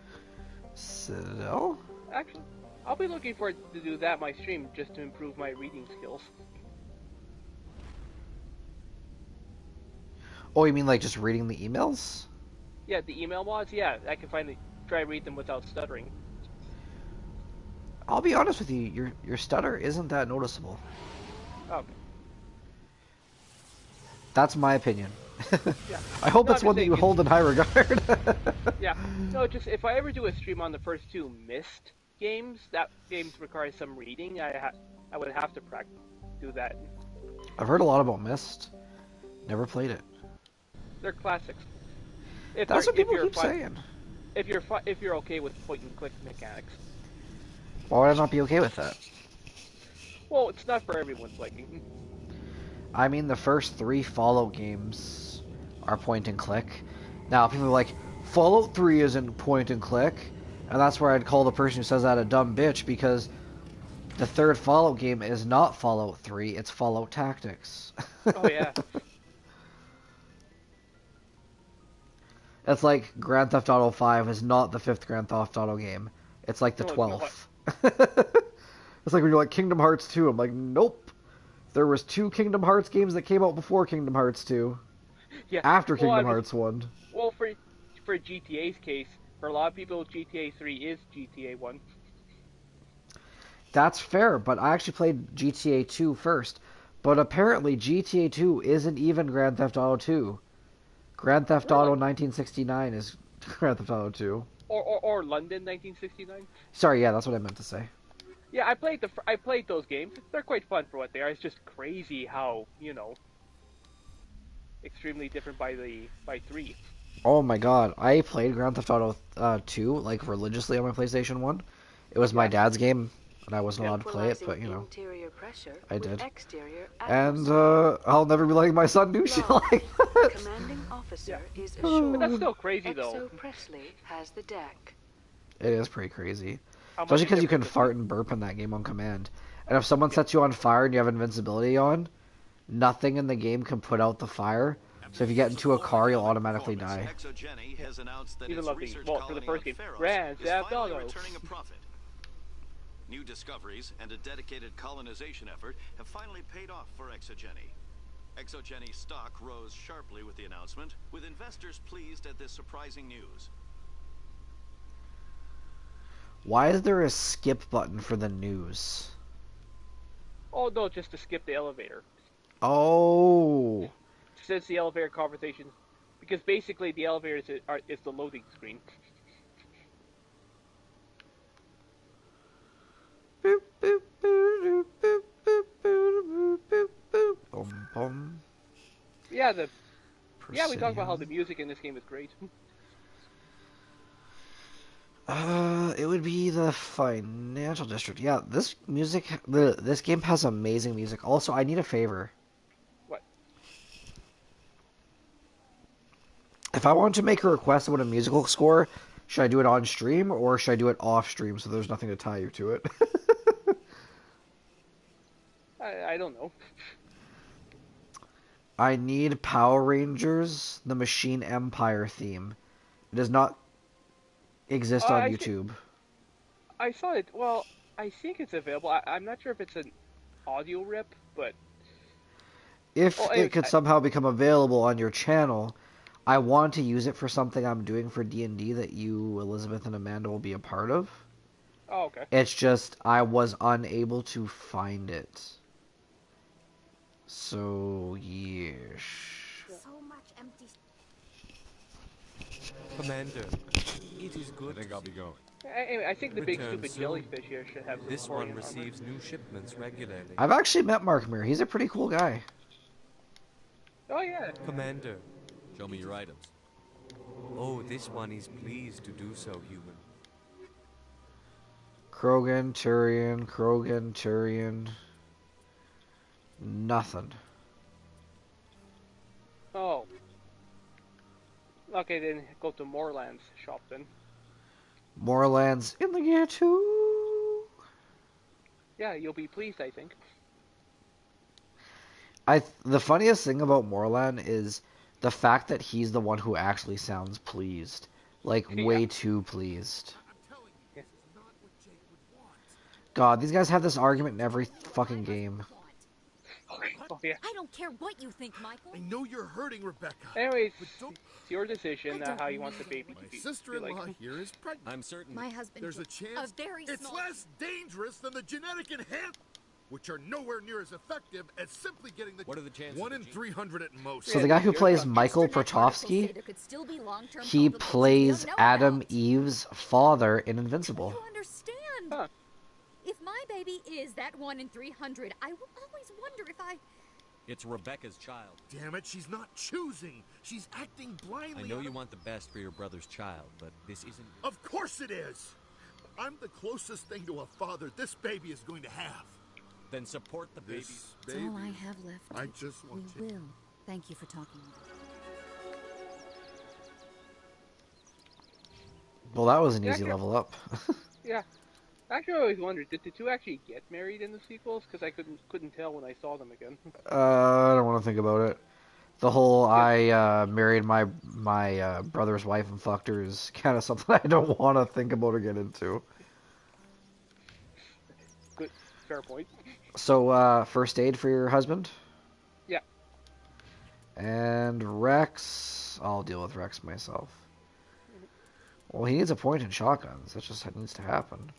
Citadel? Actually, I'll be looking forward to do that my stream just to improve my reading skills. Oh, you mean like just reading the emails? Yeah, the email mods, yeah, I can finally try to read them without stuttering. I'll be honest with you, your stutter isn't that noticeable. Okay. That's my opinion. Yeah. I hope No, it's one that you hold in high regard. Yeah. No, just if I ever do a stream on the first two Myst games, that games require some reading. I would have to do that. I've heard a lot about Myst. Never played it. They're classics. That's what people keep saying. If you're okay with point and click mechanics. Why would I not be okay with that? Well, it's not for everyone's liking. I mean, the first 3 Fallout games are point and click. Now, people are like, Fallout 3 isn't point and click. And that's where I'd call the person who says that a dumb bitch, because the third Fallout game is not Fallout 3, it's Fallout Tactics. Oh, yeah. It's like Grand Theft Auto 5 is not the 5th Grand Theft Auto game. It's like the 12th. It's like when you're like Kingdom Hearts 2. I'm like, nope. There was 2 Kingdom Hearts games that came out before Kingdom Hearts 2. Yeah. After Kingdom Hearts 1. Well, for GTA's case, for a lot of people, GTA 3 is GTA 1. That's fair, but I actually played GTA 2 first. But apparently GTA 2 isn't even Grand Theft Auto 2. Grand Theft Auto 1969 is Grand Theft Auto 2. Or London 1969. Sorry, yeah, that's what I meant to say. Yeah, I played those games. They're quite fun for what they are. It's just crazy how, extremely different by 3. Oh my god, I played Grand Theft Auto 2 like religiously on my PlayStation 1. It was my dad's game, and I wasn't allowed to play it, but I did. And I'll never be letting my son do shit like that. Commanding officer is But that's still crazy though. Exo Presley has the deck. It is pretty crazy. Especially because you can fart and burp in that game on command. And if someone sets you on fire and you have invincibility on, nothing in the game can put out the fire. So if you get into a car, you'll automatically die. Even love for the first game, Grand Theft Auto. New discoveries and a dedicated colonization effort have finally paid off for Exogeny. Exogeny stock rose sharply with the announcement, with investors pleased at this surprising news. Why is there a skip button for the news? Oh no, just to skip the elevator. Oh. Since the elevator conversations, because basically the elevator is the loading screen. Boop, boop, boop, boop, boop, boop, boop, boop. Boom, boom. Yeah, we talked about how the music in this game is great. It would be the financial district. Yeah, this game has amazing music. Also, I need a favor. What? If I wanted to make a request about a musical score, should I do it on stream or should I do it off stream so there's nothing to tie you to it? I don't know. I need Power Rangers, the Machine Empire theme. It is not exist on I YouTube. I saw it. Well, I think it's available. I'm not sure if it's an audio rip, but If it anyways, could somehow become available on your channel, I want to use it for something I'm doing for D&D that you, Elizabeth, and Amanda will be a part of. oh, okay. It's just I was unable to find it. So, yes. So much empty. Commander, it is good. I think I'll be going. Anyway, I think the big Return stupid soon. jellyfish here should have some This one Corian armor. receives new shipments regularly. I've actually met Mark Mir. He's a pretty cool guy. Oh yeah. Commander. Show me your items. Oh, this one is pleased to do so, human. Krogan, Turian. Nothing. Oh. Okay, then go to Moorland's shop then. Moorlands in the gear too. Yeah, you'll be pleased, I think. The funniest thing about Moorland is the fact that he's the one who actually sounds pleased. Like, way too pleased. Yeah. God, these guys have this argument in every fucking game. Oh, yeah. I don't care what you think, Michael. I know you're hurting, Rebecca. Anyways, but don't... it's your decision how you want the baby My to be. sister-in-law here is pregnant. I'm certain. My husband. There's a chance A very it's small. less dangerous than the genetic enhancement, which are nowhere near as effective as simply getting the. What are the chances? 1 in 300 at most. So the guy who plays Michael Protovsky, he plays Adam Eve's father in Invincible. You understand? Huh. If my baby is that 1 in 300, I will always wonder if I. It's Rebecca's child. Damn it, she's not choosing. She's acting blindly. I know you want the best for your brother's child, but this isn't... Of course it is. I'm the closest thing to a father this baby is going to have. Then support the baby. That's all I have left. I just want We will. Thank you for talking with me. Well, that was an easy level up. Yeah. Actually, I always wondered, did the two actually get married in the sequels? Because I couldn't tell when I saw them again. I don't want to think about it. The whole I married my brother's wife and fucked her is kind of something I don't want to think about or get into. Good, fair point. So, first aid for your husband? Yeah. And Rex, I'll deal with Rex myself. Well, he needs a point in shotguns. That just needs to happen.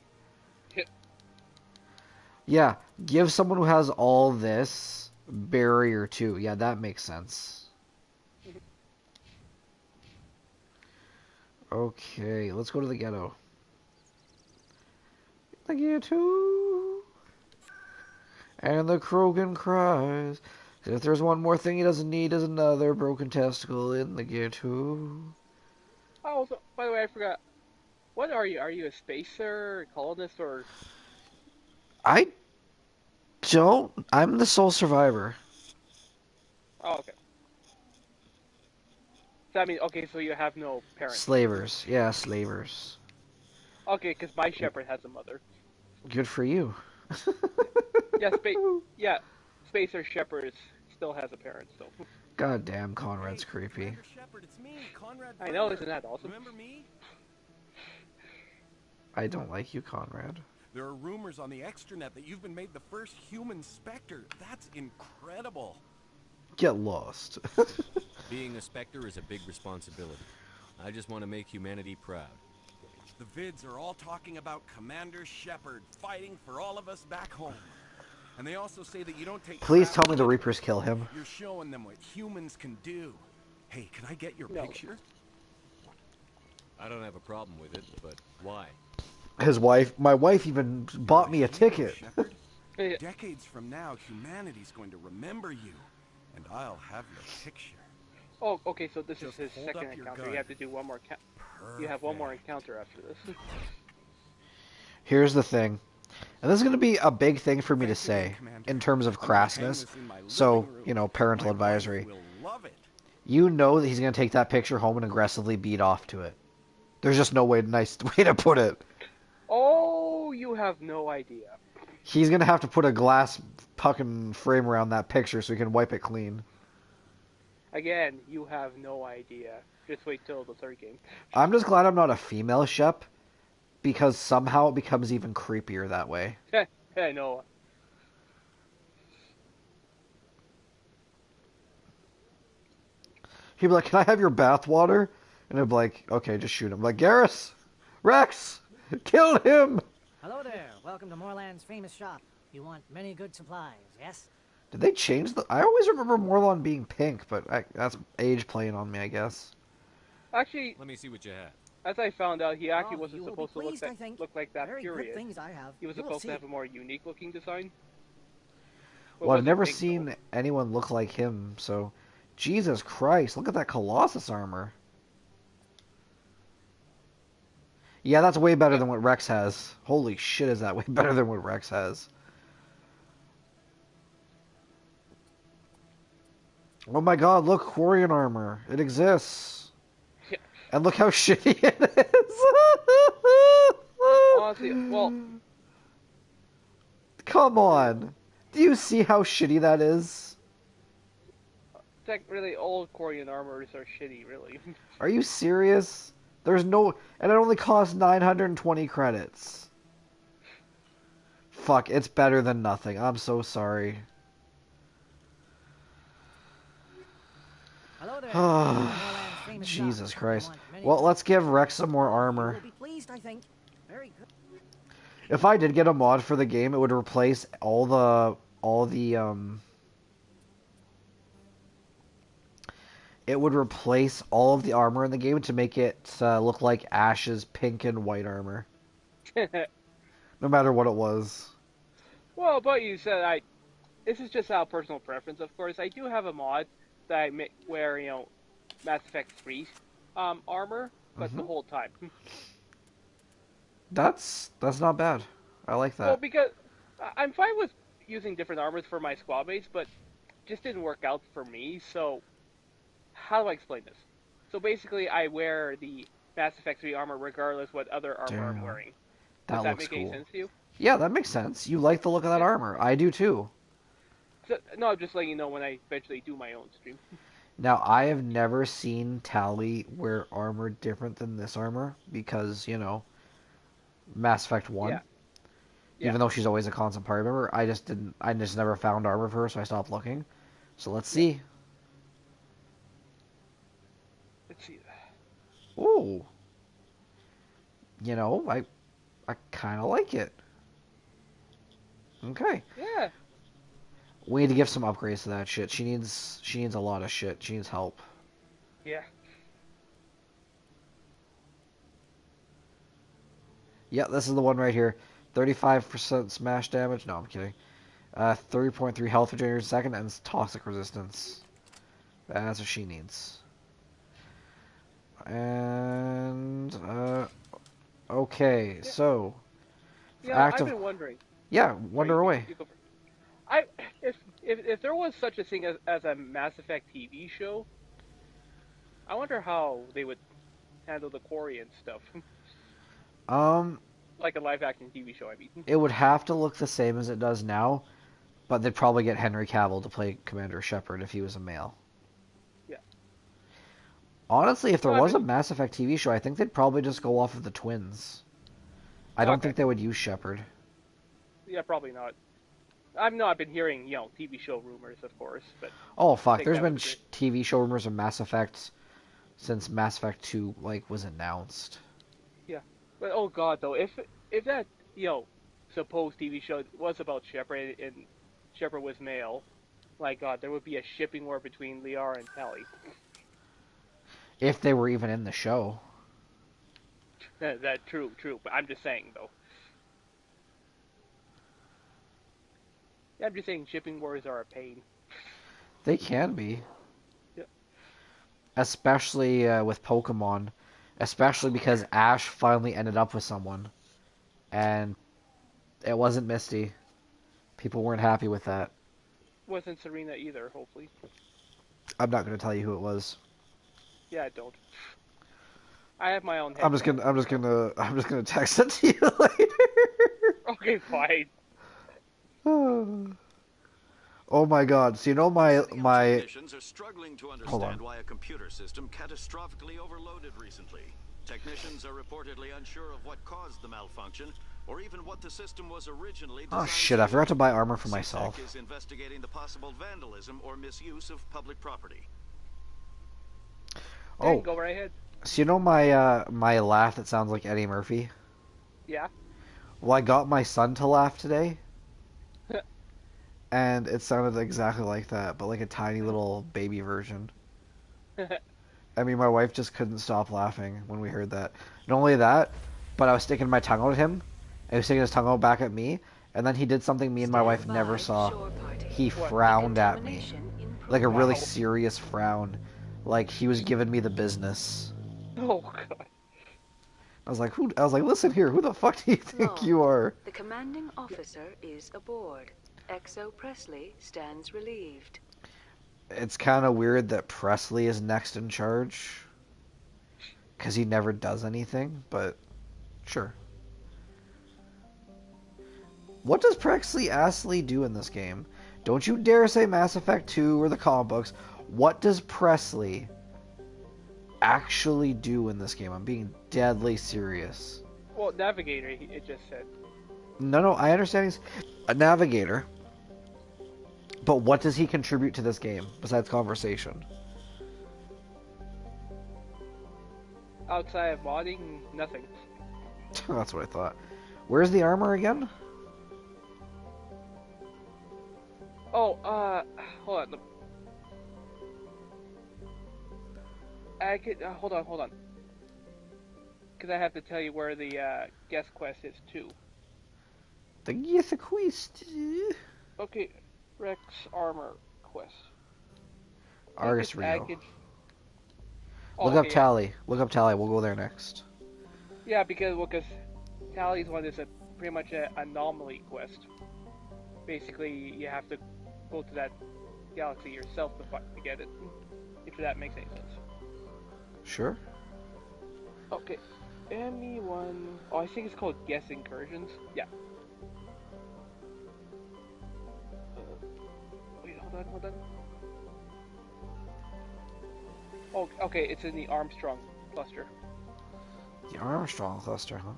Yeah, give someone who has all this barrier 2. Yeah, that makes sense. Okay, let's go to the ghetto. The ghetto. And the Krogan cries. If there's one more thing he doesn't need is another broken testicle in the ghetto. Oh, so, by the way, I forgot. What are you? Are you a spacer, a colonist, or... I'm the sole survivor. Oh, okay. So, I mean, okay, so you have no parents. Slavers. Yeah, slavers. Okay, because my shepherd has a mother. Good for you. Yeah, spacer shepherd still has a parent, so... God damn, Conrad's creepy. Shepard, it's me, Conrad. I know, isn't that awesome? Remember me? I don't like you, Conrad. There are rumors on the extranet that you've been made the first human Spectre. That's incredible. Get lost. Being a Spectre is a big responsibility. I just want to make humanity proud. The vids are all talking about Commander Shepard fighting for all of us back home. And they also say that you don't take... Please tell me the Reapers kill him. You're showing them what humans can do. Hey, can I get your picture? I don't have a problem with it, but why? My wife even bought me a ticket. Decades from now, humanity's going to remember you. And I'll have your picture. Oh, okay, so this Just is his hold second up your encounter. gun. You have to do one more You have one more encounter after this. Here's the thing. And this is going to be a big thing for me to say in terms of crassness. So, parental advisory. You know that he's going to take that picture home and aggressively beat off to it. There's just no nice way to put it. Oh, you have no idea. He's going to have to put a glass fucking frame around that picture so he can wipe it clean. Again, you have no idea. Just wait till the third game. I'm just glad I'm not a female Shep, because somehow it becomes even creepier that way. I know. He'd be like, "Can I have your bath water?" And I'd be like, "Okay, just shoot him." Like, Garrus, Rex, kill him. Hello there. Welcome to Morland's famous shop. You want many good supplies, yes? Did they change the? I always remember Morlon being pink, but that's age playing on me, I guess. Actually, let me see what you have. As I found out, he actually Oh, wasn't you will supposed be to pleased, look like that. Very period. good things I have. He was You will supposed to see. have a more unique looking design. Well, I've never pink, seen though. anyone look like him, so... Jesus Christ, look at that Colossus armor. Yeah, that's way better than what Rex has. Holy shit, is that way better than what Rex has. Oh my god, look, Quarian armor. It exists. Yeah. And look how shitty it is. Honestly, well... Come on. Do you see how shitty that is? Really, all Korean armors are shitty, really. Are you serious? There's no... And it only costs 920 credits. Fuck, it's better than nothing. I'm so sorry. Hello there. Morland's famous Jesus shop. Christ. You want many Well, good let's give Rex some more You armor. will be pleased, I think. Very good. If I did get a mod for the game, it would replace all the it would replace all of the armor in the game to make it look like Ash's pink and white armor. No matter what it was. Well, but you said this is just our personal preference, of course. I do have a mod that I wear, Mass Effect 3 armor, but the whole time. That's not bad. I like that. Well, because I'm fine with using different armors for my squad mates, but just didn't work out for me. So, how do I explain this? So basically, I wear the Mass Effect 3 armor regardless what other armor I'm wearing. Does that looks make any cool. sense to you? Yeah, that makes sense. You like the look of that armor. I do too. So, no, I'm just letting you know when I eventually do my own stream. Now, I have never seen Tali wear armor different than this armor because, Mass Effect 1. Yeah. Even though she's always a constant party member, I just never found armor for her, so I stopped looking. So let's see. Let's see. Ooh. I kind of like it. Okay. Yeah. We need to give some upgrades to that shit. She needs a lot of shit. She needs help. Yeah. Yeah, this is the one right here. 35% smash damage. No, I'm kidding. 30.3 health regeneration a second and toxic resistance. That's what she needs. And okay, so I've been wondering. Yeah, wonder away. If there was such a thing as a Mass Effect TV show, I wonder how they would handle the Quarian stuff. Like a live-action TV show, I mean. It would have to look the same as it does now, but they'd probably get Henry Cavill to play Commander Shepard if he was a male. Yeah. Honestly, if there was a Mass Effect TV show, I think they'd probably just go off of the twins. I don't think they would use Shepard. Yeah, probably not. I've not been hearing, TV show rumors, of course, but... Oh, fuck, there's been TV show rumors of Mass Effect since Mass Effect 2, was announced. Yeah. But, oh god, though, if that, supposed TV show was about Shepard, and Shepard was male, my god, there would be a shipping war between Liara and Tali. If they were even in the show. That true, but I'm just saying, though. Yeah, I'm just saying shipping wars are a pain. They can be. Yeah. Especially with Pokemon. Especially because Ash finally ended up with someone. And it wasn't Misty. People weren't happy with that. Wasn't Serena either, hopefully. I'm not going to tell you who it was. Yeah, don't. I have my own. I'm just gonna text it to you later. Okay, fine. Oh my god. So you know my Technicians are struggling to hold understand on. why a computer system catastrophically overloaded recently. Technicians are reportedly unsure of what caused the malfunction, or even what the system was originally Oh designed shit, to I forgot do. to buy armor for C-Tech myself. is investigating the possible vandalism or misuse of public property. Then Oh. go right ahead. So you know my laugh that sounds like Eddie Murphy? Yeah. Well, I got my son to laugh today, and it sounded exactly like that, but like a tiny little baby version. I mean, my wife just couldn't stop laughing when we heard that. Not only that, but I was sticking my tongue out at him, and he was sticking his tongue out back at me, and then he did something me and my wife never saw. He frowned at me. Like a really serious frown. Like he was giving me the business. Oh god. I was like, listen here, who the fuck do you think you are? The commanding officer is aboard. XO Presley stands relieved. It's kind of weird that Presley is next in charge. Because he never does anything, but sure. What does Presley Astley do in this game? Don't you dare say Mass Effect 2 or the comic books. What does Presley actually do in this game? I'm being deadly serious. Well, navigator, it just said. No, I understand he's a navigator. But what does he contribute to this game besides conversation? Outside of modding, nothing. That's what I thought. Where's the armor again? Oh, hold on. I could, hold on. Because I have to tell you where the, guest quest is, too. The guest quest. Okay, Rex Armor quest. Argus Rio. Oh, Look okay, up Tally. Look up Tally. We'll go there next. Yeah, because Tally's one is pretty much an anomaly quest. Basically, you have to go to that galaxy yourself to get it. If that makes any sense. Sure. Okay. ME1. Oh, I think it's called Guess Incursions. Yeah. Wait, hold on. Oh, okay, it's in the Armstrong cluster. The Armstrong cluster, huh?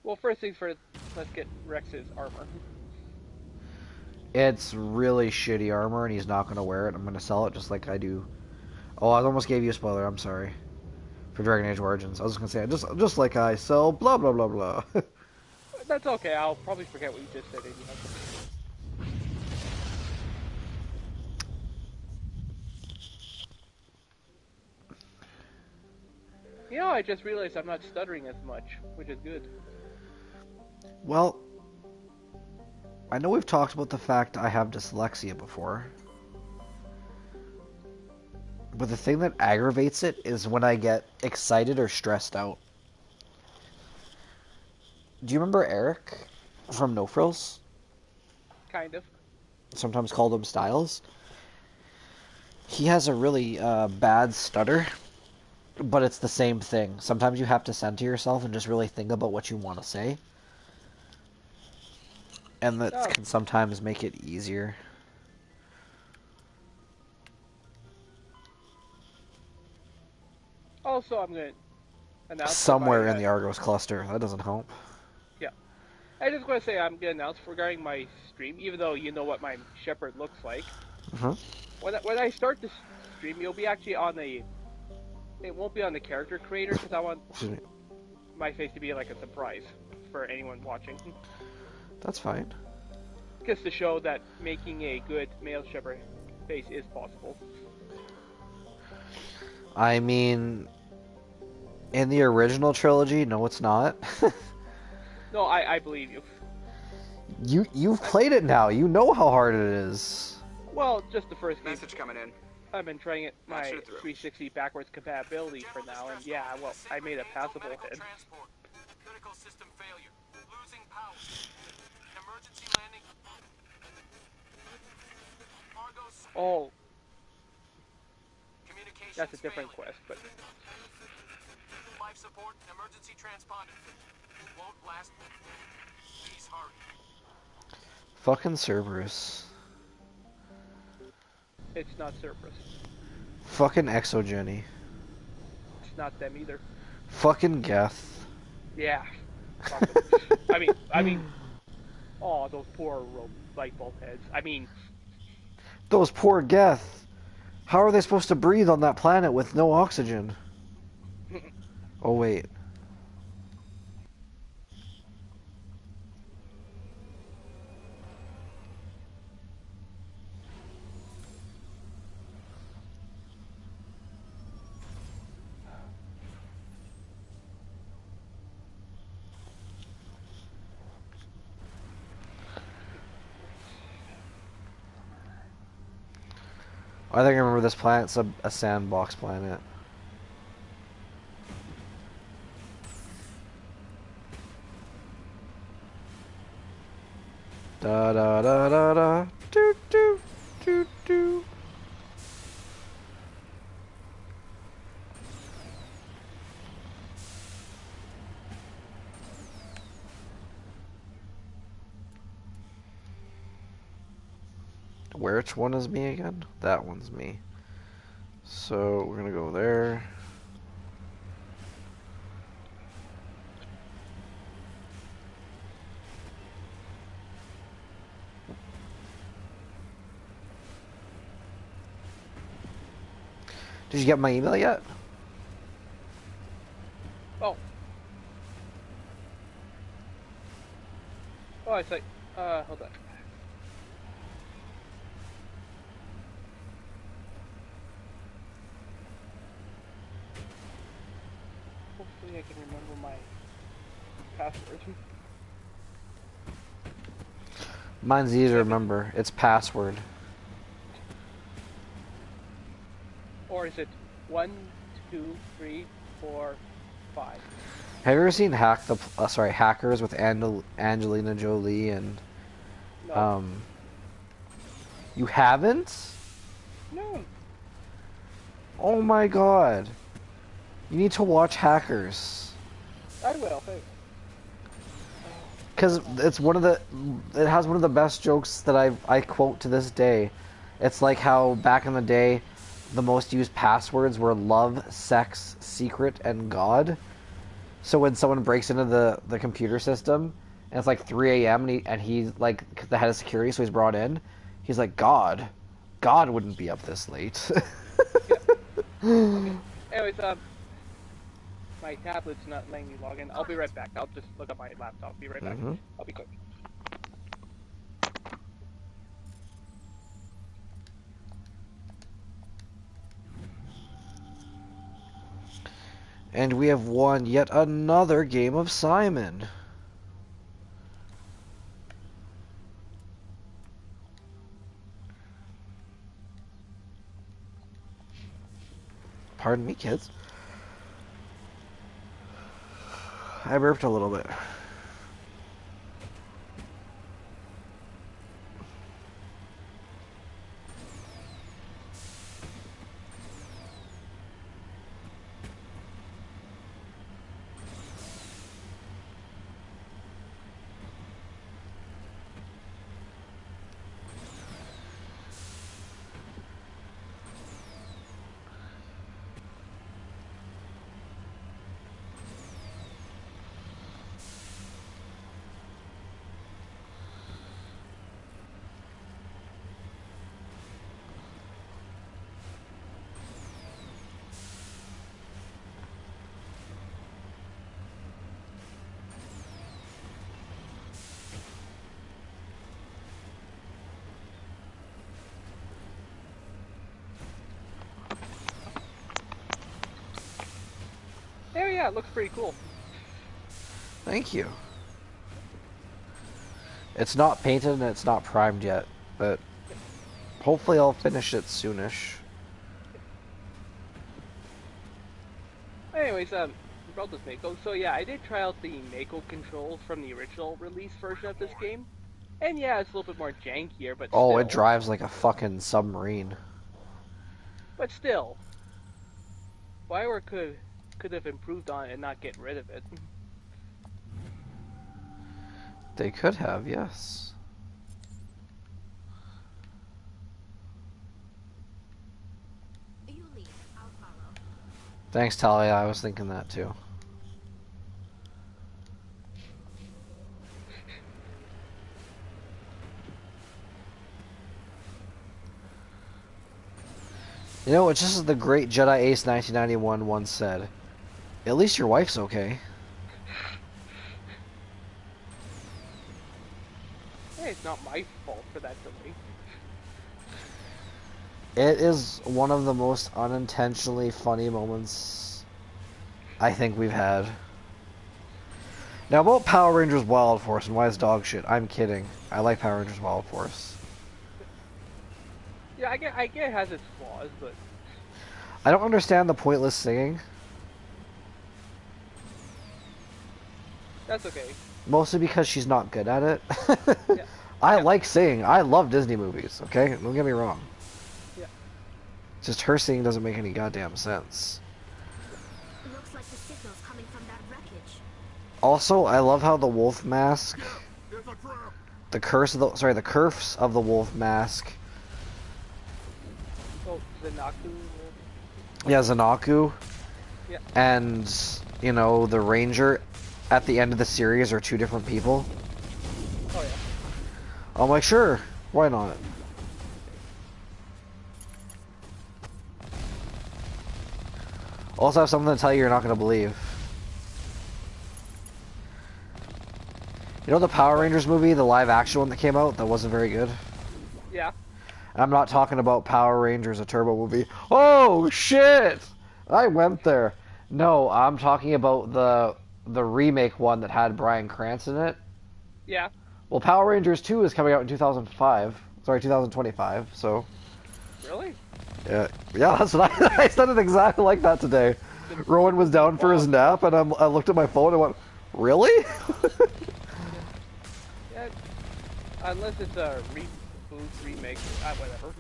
Well, first things first, let's get Rex's armor. It's really shitty armor, and he's not going to wear it. I'm going to sell it just like I do. Oh, I almost gave you a spoiler. I'm sorry. For Dragon Age Origins. I was just going to say, just like I sell blah, blah, blah, blah. That's okay. I'll probably forget what you just said anyhow. You know, I just realized I'm not stuttering as much, which is good. Well, I know we've talked about the fact I have dyslexia before. But the thing that aggravates it is when I get excited or stressed out. Do you remember Eric from No Frills? Kind of. Sometimes called him Styles. He has a really bad stutter, but it's the same thing. Sometimes you have to center yourself and just really think about what you want to say. And that can sometimes make it easier. Also, I'm going to announce... Somewhere in the Argos cluster. That doesn't help. Yeah. I just want to say I'm going to announce regarding my stream, even though you know what my Shepherd looks like. When I start this stream, you'll be actually on the... It won't be on the character creator, because I want my face to be like a surprise for anyone watching. That's fine. Just to show that making a good male Shepherd face is possible. I mean, in the original trilogy, no, it's not. No, I believe you. You've played it now. You know how hard it is. Well, just the first game. Message coming in. I've been trying it my 360 backwards compatibility for now, and yeah, well, I made a passable head. Critical system failure. Losing power. Emergency landing. Oh. That's a different quest, but... Life support, emergency transponder. Won't last. Please hurry. Fucking Cerberus. It's not Cerberus. Fucking Exogeny. It's not them either. Fucking Geth. Yeah. Fuck 'em. I mean, oh, those poor light bulb heads. I mean, Those poor Geth. How are they supposed to breathe on that planet with no oxygen? Oh, wait. I think I remember this planet's a sandbox planet. Da da da da da. Doo doo doo doo. Which one is me again? That one's me. So we're gonna go there. Did you get my email yet? oh. Oh, I say, hold on. Hopefully I can remember my password. Mine's easy to remember. It's password. Or is it 1, 2, 3, 4, 5? Have you ever seen Hackers with Angelina Jolie and No. You haven't? No. Oh my god. You need to watch Hackers. I will. Thanks. Because it has one of the best jokes that I quote to this day. It's like how back in the day, the most used passwords were love, sex, secret, and God. So when someone breaks into the computer system, and it's like 3 a.m. and he's like the head of security, so he's brought in, he's like, God wouldn't be up this late. Okay. Anyways, my tablet's not letting me log in. I'll be right back. I'll just look up my laptop. Be right back. Mhm. I'll be quick. And we have won yet another game of Simon. Pardon me, kids. I burped a little bit. Oh yeah, it looks pretty cool. Thank you. It's not painted and it's not primed yet, but hopefully I'll finish it soonish. Anyways, about this Mako. So yeah, I did try out the Mako controls from the original release version of this game. And yeah, it's a little bit more jankier, but Oh, still. it drives like a fucking submarine. But still. Bioware could have improved on it and not get rid of it. They could have, yes. Thanks, Talia. I was thinking that too. You know, it's just as the great Jedi Ace 1991 once said, at least your wife's okay. Hey, it's not my fault for that delay. It is one of the most unintentionally funny moments I think we've had. Now about Power Rangers Wild Force and why it's dog shit, I'm kidding. I like Power Rangers Wild Force. Yeah, I get it has its flaws, but I don't understand the pointless singing. that's okay. Mostly because she's not good at it. Yeah. I like singing. I love Disney movies, okay? Don't get me wrong. Yeah. Just her singing doesn't make any goddamn sense. Looks like the signal's coming from that wreckage. Also, I love how the wolf mask, the curse of the wolf mask. Oh, Zanaku. Yeah, Zanaku. Yeah. And, you know, the Ranger at the end of the series are two different people. Oh, yeah. I'm like, sure, why not? Also have something to tell you you're not going to believe. You know the Power Rangers movie, the live action one that came out that wasn't very good? Yeah. I'm not talking about Power Rangers, a Turbo movie. Oh, shit! I went there. No, I'm talking about the remake one that had Bryan Cranston in it. Yeah. Well, Power Rangers 2 is coming out in 2005. Sorry, 2025, so... Really? Yeah, that's what I said it exactly like that today. Rowan was down for his nap, and I looked at my phone and went, really? Yeah. Unless it's a reboot, remake, whatever.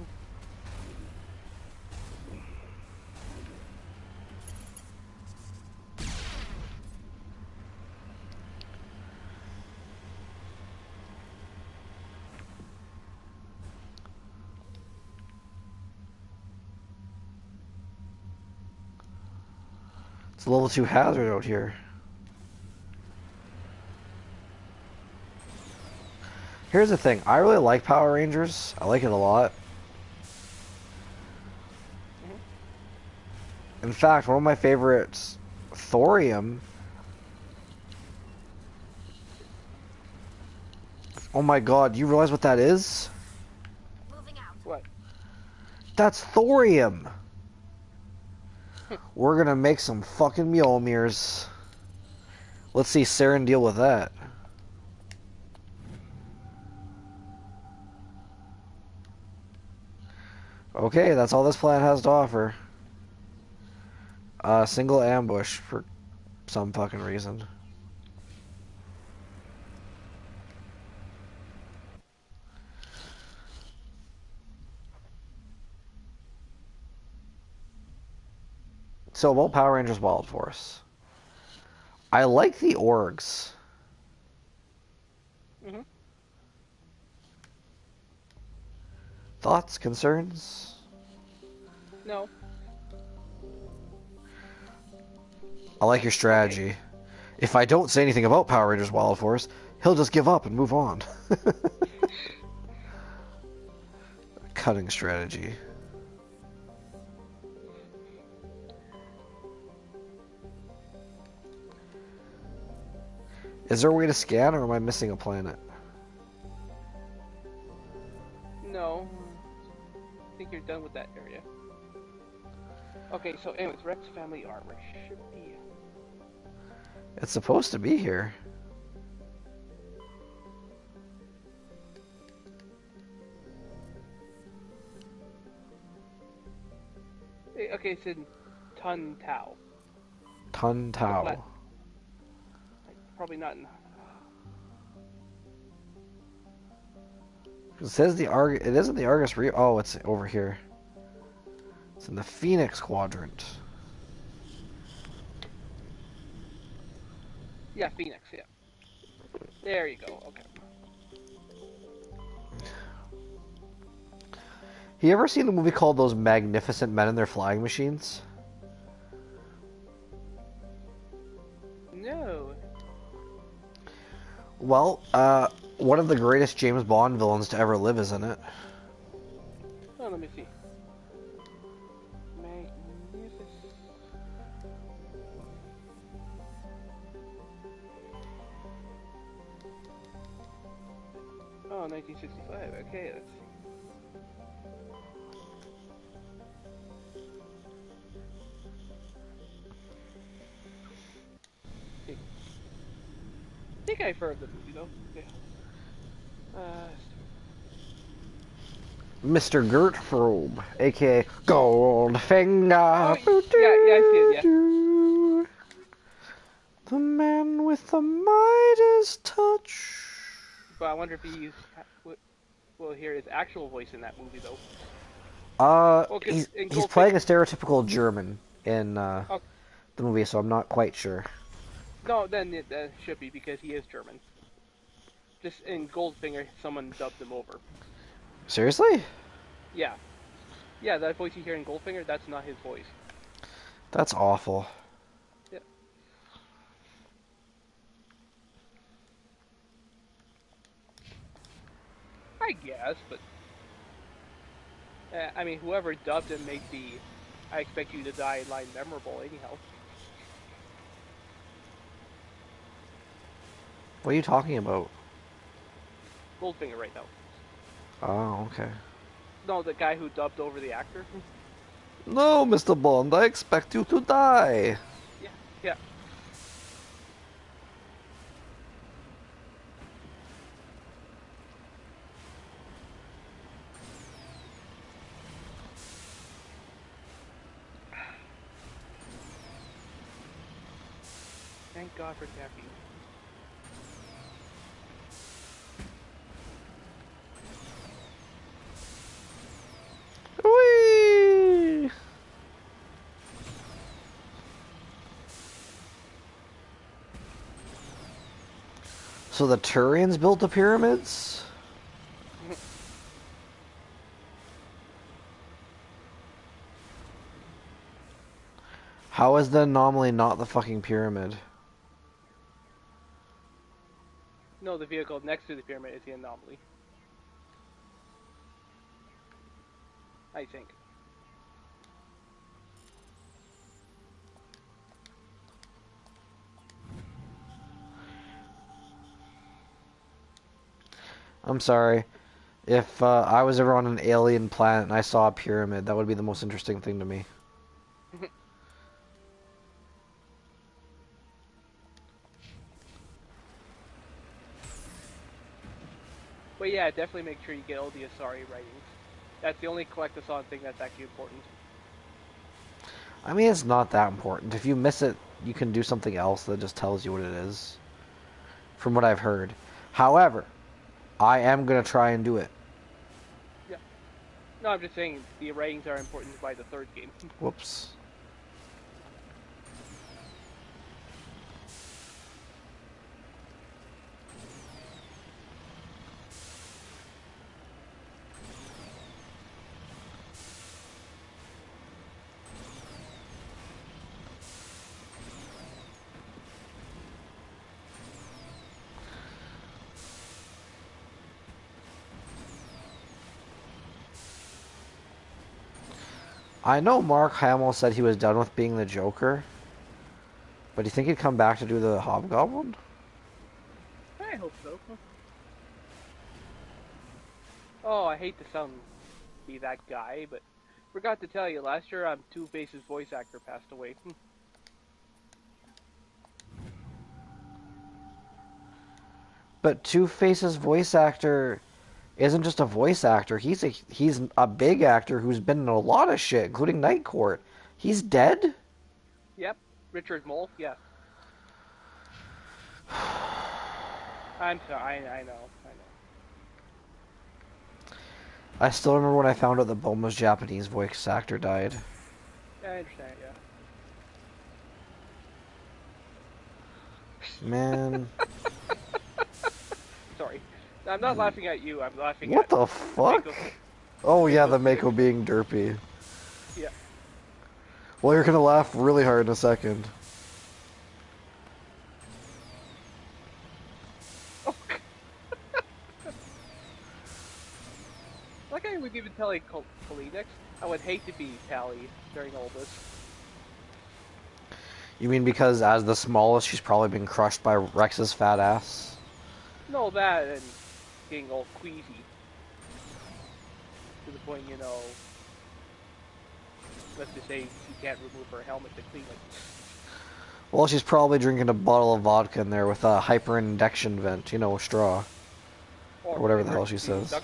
It's a little too hazard out here. Here's the thing. I really like Power Rangers. I like it a lot. In fact, one of my favorites, Thorium. Oh my god, you realize what that is? What? That's Thorium. We're gonna make some fucking Mjolnirs. Let's see Saren deal with that. Okay, that's all this plan has to offer. Single ambush for some fucking reason. So about Power Rangers Wild Force. I like the orgs. Mhm. Thoughts, concerns? No. I like your strategy. Okay. If I don't say anything about Power Rangers Wild Force, he'll just give up and move on. Cutting strategy. Is there a way to scan, or am I missing a planet? No. I think you're done with that area. Okay, so anyways, Rex family armor should be... It's supposed to be here. Okay, it's in Tun Tao. Tun Tao. Probably not in... It says the Argus. It isn't the Argus Re. Oh, it's over here. It's in the Phoenix quadrant. Yeah, Phoenix, yeah. There you go, okay. You ever seen the movie called Those Magnificent Men and Their Flying Machines? No. Well, one of the greatest James Bond villains to ever live is in it. Oh, let me see. Magnificent. Oh, 1965. Okay, let's see. I think I've heard of the movie though. Yeah. Mr. Gertfrobe, aka Goldfinger. Oh, yeah, I see it. Yeah. The man with the Midas touch. But I wonder if we'll hear his actual voice in that movie though. Well, He's playing a stereotypical German in the movie, so I'm not quite sure. No, then it should be because he is German. Just in Goldfinger, someone dubbed him over. Seriously? Yeah. Yeah, that voice you hear in Goldfinger, that's not his voice. That's awful. Yeah. I guess, but... I mean, whoever dubbed him made the I expect you to die line memorable anyhow. What are you talking about? Goldfinger right now. Oh, okay. No, the guy who dubbed over the actor. No, Mr. Bond, I expect you to die. Yeah, yeah. Thank God for caffeine. Whee! So the Turians built the pyramids? How is the anomaly not the fucking pyramid? No, the vehicle next to the pyramid is the anomaly. I think. I'm sorry. If I was ever on an alien planet and I saw a pyramid, that would be the most interesting thing to me. But yeah, definitely make sure you get all the Asari writings. That's the only collectathon thing that's actually important. I mean, it's not that important. If you miss it, you can do something else that just tells you what it is. From what I've heard. However, I am going to try and do it. Yeah. No, I'm just saying the writings are important by the third game. Whoops. I know Mark Hamill said he was done with being the Joker. But do you think he'd come back to do the Hobgoblin? I hope so. Oh, I hate to sound be that guy, but forgot to tell you, last year Two-Face's voice actor passed away. But Two-Face's voice actor isn't just a voice actor. He's a big actor who's been in a lot of shit, including Night Court. He's dead? Yep, Richard Mole, yeah. I'm sorry, I know. I still remember when I found out that Bulma's Japanese voice actor died. Yeah, I understand, yeah. Man. Sorry. I'm not laughing at you, I'm laughing What at... the fuck? Mako. Oh yeah, the Mako being derpy. Yeah. Well, you're gonna laugh really hard in a second. would even Tally Kaleenix. I would hate to be Tally during all this. You mean because as the smallest, she's probably been crushed by Rex's fat ass? No, that and getting all queasy. To the point, you know, let's just say she can't remove her helmet to clean it. Well, she's probably drinking a bottle of vodka in there with a hyper-induction vent, you know, a straw. Or whatever the hell she says.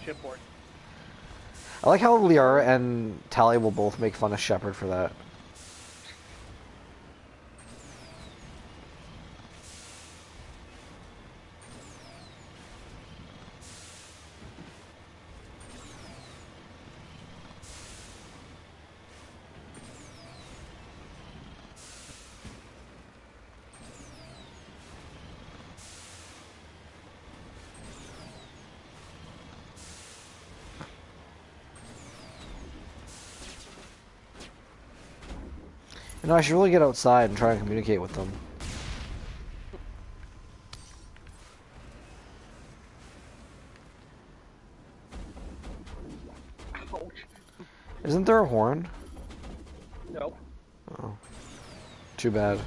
I like how Liara and Tally will both make fun of Shepard for that. You know, I should really get outside and try and communicate with them. Ouch. Isn't there a horn? No. Oh. Too bad.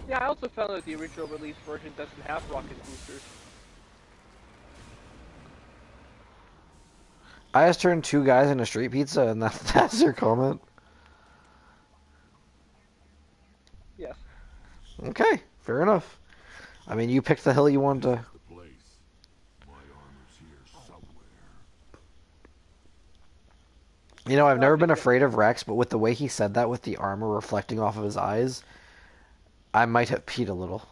Yeah, I also found that the original release version doesn't have rocket boosters. I just turned 2 guys into street pizza, and that's your comment? Yes. Okay, fair enough. I mean, you picked the hill you wanted to... You know, I've never been afraid of Rex, but with the way he said that with the armor reflecting off of his eyes, I might have peed a little.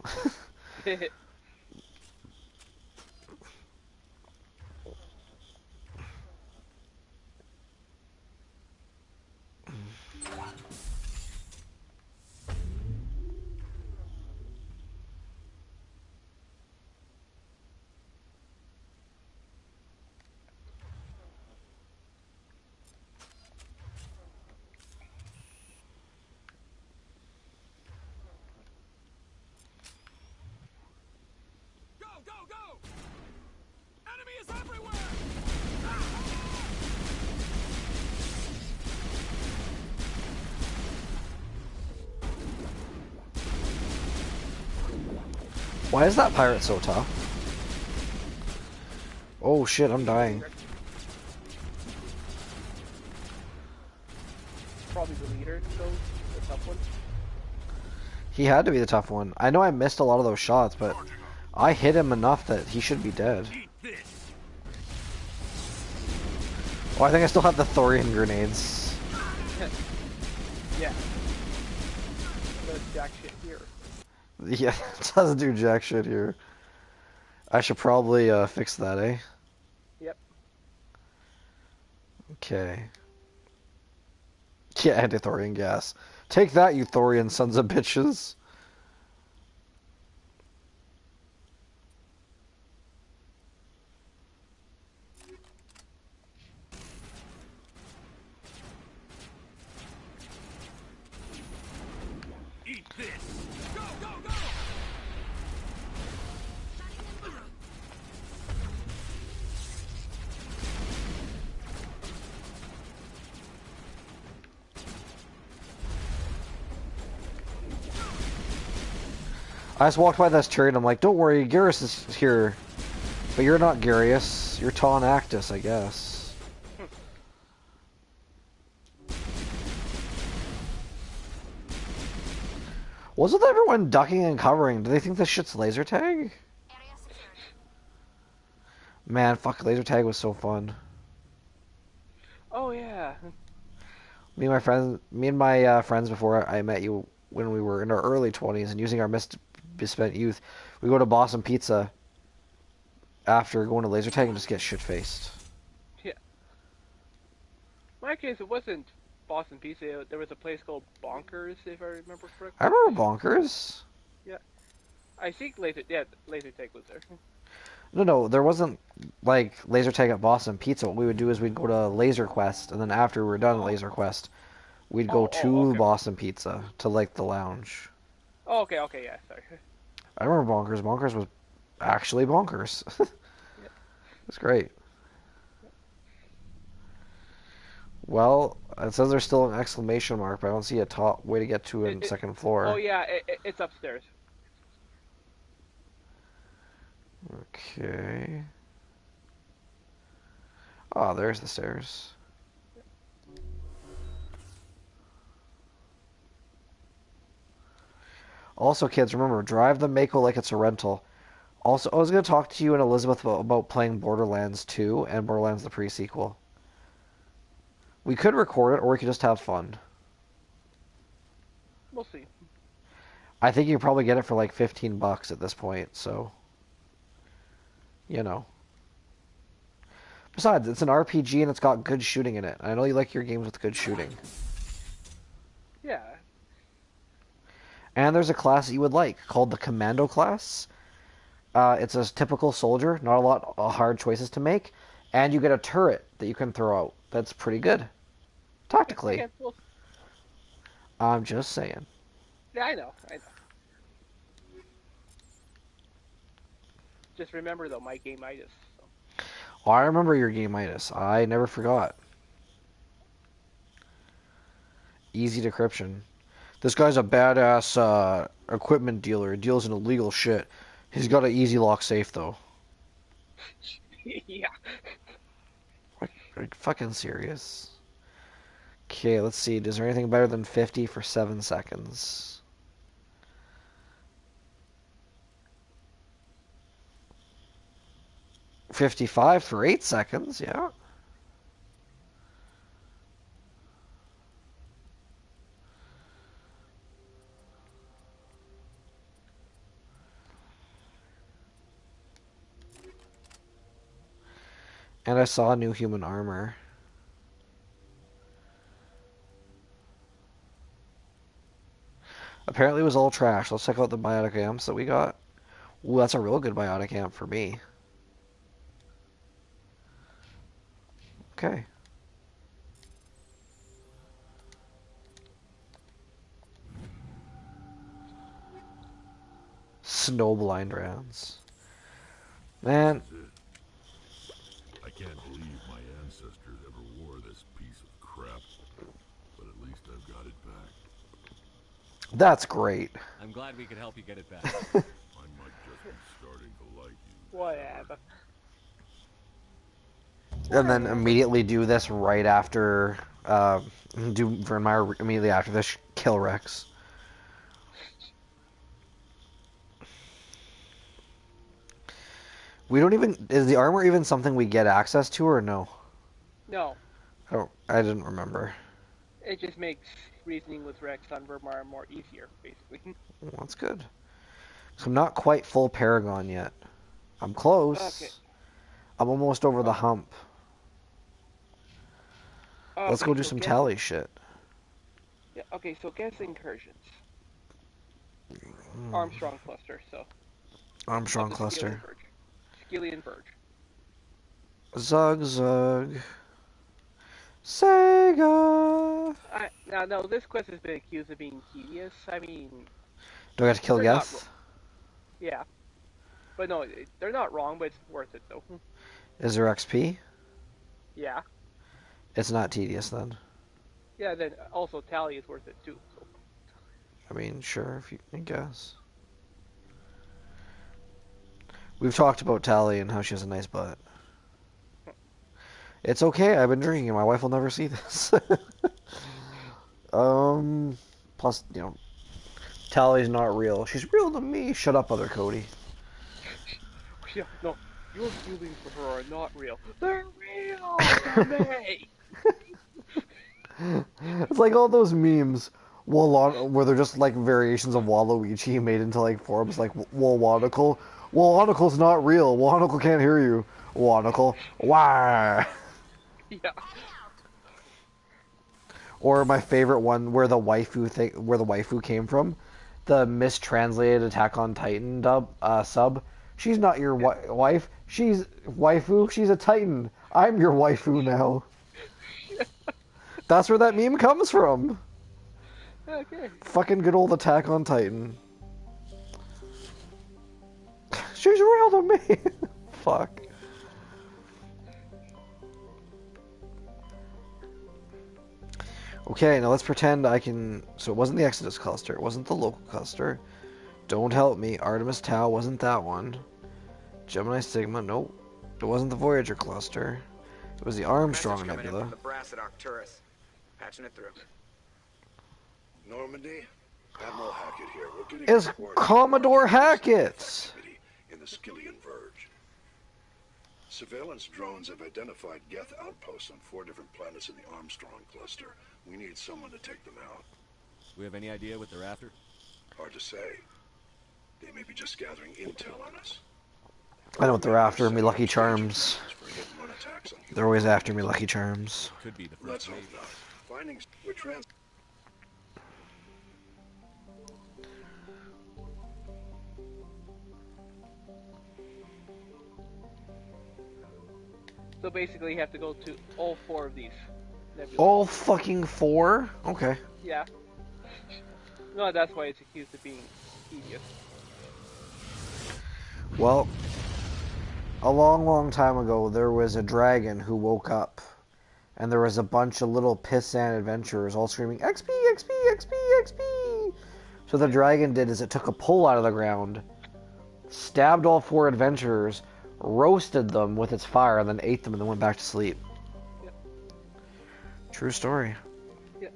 Why is that pirate so tough? Oh shit, I'm dying. Probably the leader, though, the tough one. He had to be the tough one. I know I missed a lot of those shots, but I hit him enough that he should be dead. Oh, I think I still have the thorium grenades. Yeah. Does jack shit here. Yeah, it doesn't do jack shit here. I should probably fix that, eh? Yep. Okay. Yeah, anti-thorium gas. Take that, you thorium sons of bitches. Eat this! Go, go, go! I just walked by this turret and I'm like, don't worry, Garrus is here. But you're not Garrus. You're Ton Actus, I guess. What's with everyone ducking and covering? Do they think this shit's laser tag? Man, fuck, laser tag was so fun. Oh yeah. Me and my friends before I met you when we were in our early 20s and using our misspent youth, we go to Boston Pizza after going to laser tag and just get shit-faced. Yeah. In my case, it wasn't Boston Pizza. There was a place called Bonkers, if I remember correctly. I remember Bonkers. Yeah. I think laser tag was there. No, there wasn't like laser tag at Boston Pizza. What we would do is we'd go to Laser Quest, and then after we were done at Laser Quest, we'd go to okay. Boston Pizza to like the lounge. Oh, okay, okay, yeah, sorry. I remember Bonkers. Bonkers was actually bonkers. Yeah. It's great. Well, it says there's still an exclamation mark, but I don't see a top way to get to a second Oh floor. yeah, it's upstairs. Okay. Oh, there's the stairs. Also, kids, remember, drive the Mako like it's a rental. Also, I was going to talk to you and Elizabeth about playing Borderlands 2 and Borderlands the pre-sequel. We could record it, or we could just have fun. We'll see. I think you could probably get it for like $15 at this point, so... You know. Besides, it's an RPG and it's got good shooting in it. I know you like your games with good shooting. Yeah. And there's a class that you would like, called the Commando class. It's a typical soldier, not a lot of hard choices to make, and you get a turret that you can throw out. That's pretty good. Tactically. Okay, well, I'm just saying. yeah, I know. Just remember though, my game-itis. So. Oh, I remember your game-itis. I never forgot. Easy decryption. This guy's a badass equipment dealer. He deals in illegal shit. He's got an easy lock safe, though. Yeah. Are you fucking serious? Okay, let's see. Is there anything better than 50 for 7 seconds? $55 for 8 seconds, yeah. And I saw new human armor. Apparently it was all trash. Let's check out the biotic amps that we got. Ooh, that's a real good biotic amp for me. Okay. Snowblind rounds. Man. I can't believe my ancestors ever wore this piece of crap, but at least I've got it back. That's great. I'm glad we could help you get it back. I might just be starting to like you. Whatever. And then immediately do this right after, do Vernmeyer immediately after this, kill Rex. We don't even, is the armor even something we get access to or no? No. Oh, I didn't remember. It just makes reasoning with Rex on Vermar more easier, basically. Well, that's good. So I'm not quite full Paragon yet. I'm close. Okay. I'm almost over the hump. Okay, Let's go do so some tally shit. Yeah, okay, so guess incursions. Armstrong cluster, so. Armstrong cluster. Skillian Verge. Zug Zug. Sega! Now, this quest has been accused of being tedious. I mean... Do I have to kill Geth? Yeah. But no, they're not wrong, but it's worth it, though. Is there XP? Yeah. It's not tedious, then. Yeah, then also Tally is worth it, too. So. I mean, sure, if you can guess. We've talked about Tally and how she has a nice butt. It's okay, I've been drinking and my wife will never see this. Plus, you know, Tally's not real. She's real to me. Shut up, other Cody. Yeah, no, your feelings for her are not real. They're real to me! It's like all those memes where they're just like variations of Waluigi made into like forums like Waluigi. Waluigi's not real. Waluigi can't hear you. Waluigi. Why? Yeah. Or my favorite one where the waifu came from, the mistranslated Attack on Titan sub. She's not your wife. She's waifu. She's a Titan. I'm your waifu now. That's where that meme comes from. Okay. Fucking good old Attack on Titan. She's real to me. Fuck. Okay, now let's pretend I can... So it wasn't the Exodus cluster. It wasn't the local cluster. Don't help me. Artemis Tau wasn't that one. Gemini Sigma, nope. It wasn't the Voyager cluster. It was the Armstrong Nebula. From the brass at Arcturus. Patching it through. Normandy? Admiral Hackett here. We're getting It's Commodore Hackett! in the Skillian Verge. Surveillance drones have identified Geth outposts on 4 different planets in the Armstrong cluster. We need someone to take them out. We have any idea what they're after? Hard to say. They may be just gathering intel on us. I know what they're after, me Lucky Charms. They're always after me Lucky Charms. Could be the Let's first hope not. Findings we're trans. So basically, you have to go to all 4 of these nebulas. All fucking 4? Okay. Yeah. No, that's why it's accused of being tedious. Well, a long time ago, there was a dragon who woke up, and there was a bunch of little pissant adventurers all screaming, XP, XP, XP, XP! So the dragon did is it took a pole out of the ground, stabbed all 4 adventurers, roasted them with its fire, and then ate them and then went back to sleep. Yep. True story. Yeah.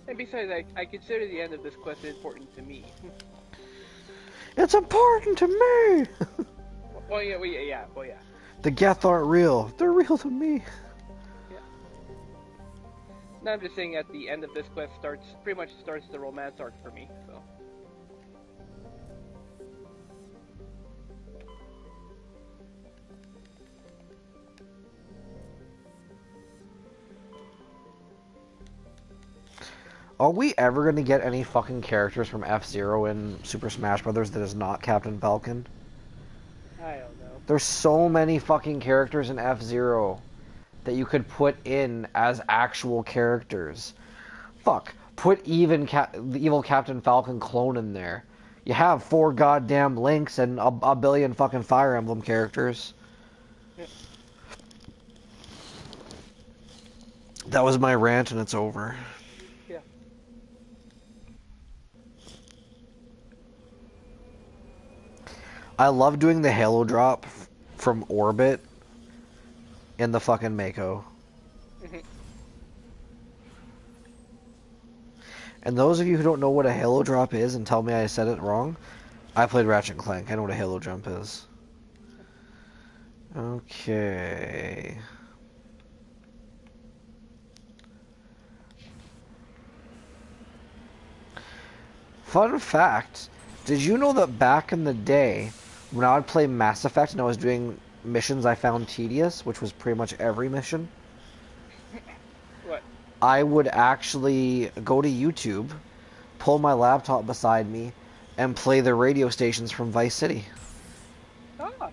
And besides, I consider the end of this quest important to me. It's important to me! Well, yeah. The Geth aren't real. They're real to me. Yeah. No, I'm just saying at the end of this quest pretty much starts the romance arc for me, so. Are we ever going to get any fucking characters from F-Zero in Super Smash Bros. That is not Captain Falcon? I don't know. There's so many fucking characters in F-Zero that you could put in as actual characters. Fuck. Put the evil Captain Falcon clone in there. You have 4 goddamn Links and a billion fucking Fire Emblem characters. Yeah. That was my rant and it's over. Yeah. I love doing the Halo drop from orbit in the fucking Mako. And those of you who don't know what a Halo drop is and tell me I said it wrong, I played Ratchet and Clank. I know what a Halo jump is. Okay. Fun fact, did you know that back in the day, when I would play Mass Effect and I was doing missions I found tedious, which was pretty much every mission, What? I would actually go to YouTube, pull my laptop beside me, and play the radio stations from Vice City. Ah.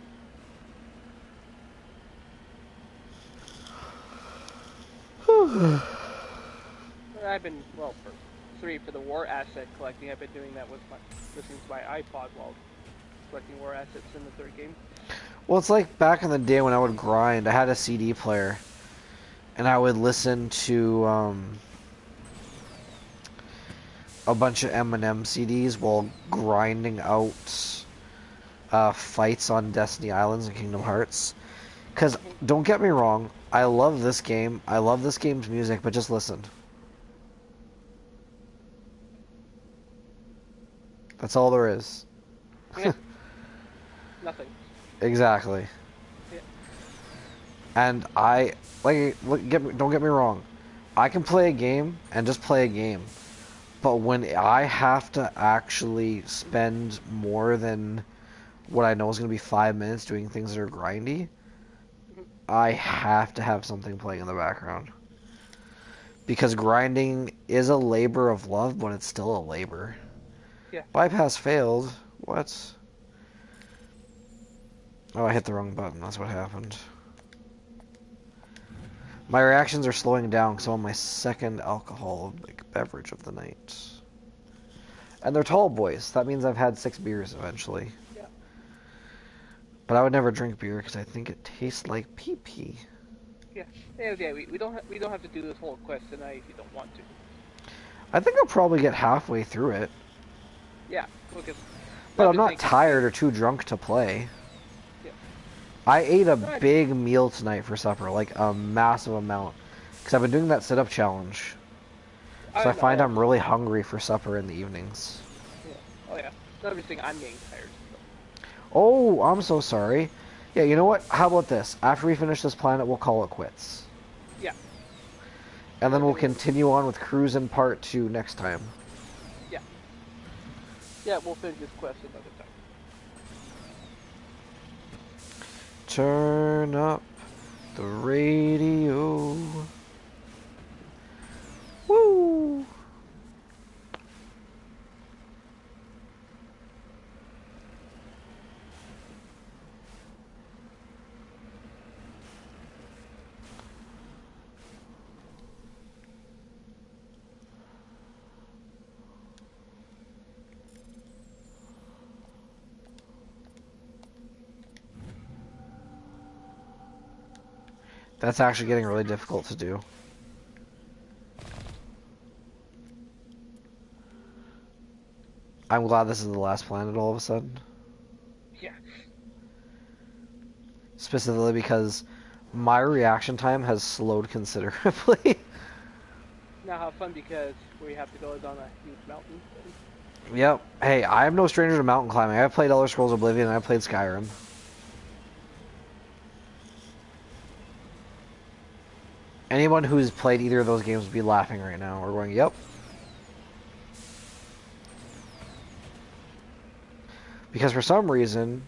I've been, well, for 3 for the war asset collecting, I've been doing that with listening to my iPod while collecting war assets in the 3rd game. Well, it's like back in the day when I would grind, I had a CD player, and I would listen to a bunch of Eminem CDs while grinding out fights on Destiny Islands and Kingdom Hearts. Because, don't get me wrong, I love this game, I love this game's music, but just listen. That's all there is. Yeah. Nothing. Exactly. Yeah. And don't get me wrong, I can play a game and just play a game, but when I have to actually spend more than what I know is going to be 5 minutes doing things that are grindy, I have to have something playing in the background. Because grinding is a labor of love, but it's still a labor. Yeah. Bypass failed. What? Oh, I hit the wrong button. That's what happened. My reactions are slowing down because I'm on my 2nd alcoholic beverage of the night. And they're tall boys. That means I've had 6 beers eventually. Yeah. But I would never drink beer because I think it tastes like pee-pee. Yeah, yeah. We don't have to do this whole quest tonight if you don't want to. I think I'll probably get halfway through it. Yeah, because But I've I'm been not thinking. tired or too drunk to play. Yeah. I ate a No, big meal tonight for supper, like a massive amount. Because I've been doing that sit-up challenge. So I I find know. I'm really hungry for supper in the evenings. Yeah. Oh yeah. Another thing, I'm getting tired. So. Oh, I'm so sorry. Yeah, you know what? How about this? After we finish this planet, we'll call it quits. Yeah. And then we'll continue on with Cruisin Part 2 next time. Yeah. Yeah, we'll finish this quest another time. Turn up the radio. Woo! That's actually getting really difficult to do. I'm glad this is the last planet all of a sudden. Yeah. Specifically because my reaction time has slowed considerably. Now have fun because where you have to go is on a huge mountain. Yep. Hey, I'm no stranger to mountain climbing. I've played Elder Scrolls Oblivion and I've played Skyrim. Anyone who's played either of those games would be laughing right now or going, yep. Because for some reason,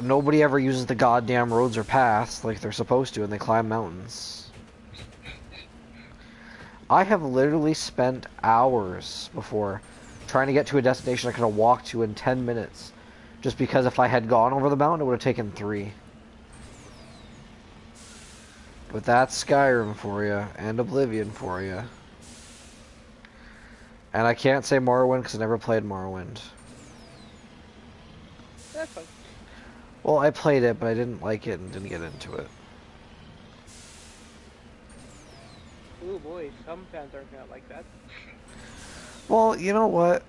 nobody ever uses the goddamn roads or paths like they're supposed to and they climb mountains. I have literally spent hours before trying to get to a destination I could have walked to in 10 minutes. Just because if I had gone over the mountain, it would have taken 3. But that's Skyrim for you, and Oblivion for you. And I can't say Morrowind because I never played Morrowind. That's fine. Well, I played it, but I didn't like it and didn't get into it. Oh boy, some fans aren't gonna like that. Well, you know what?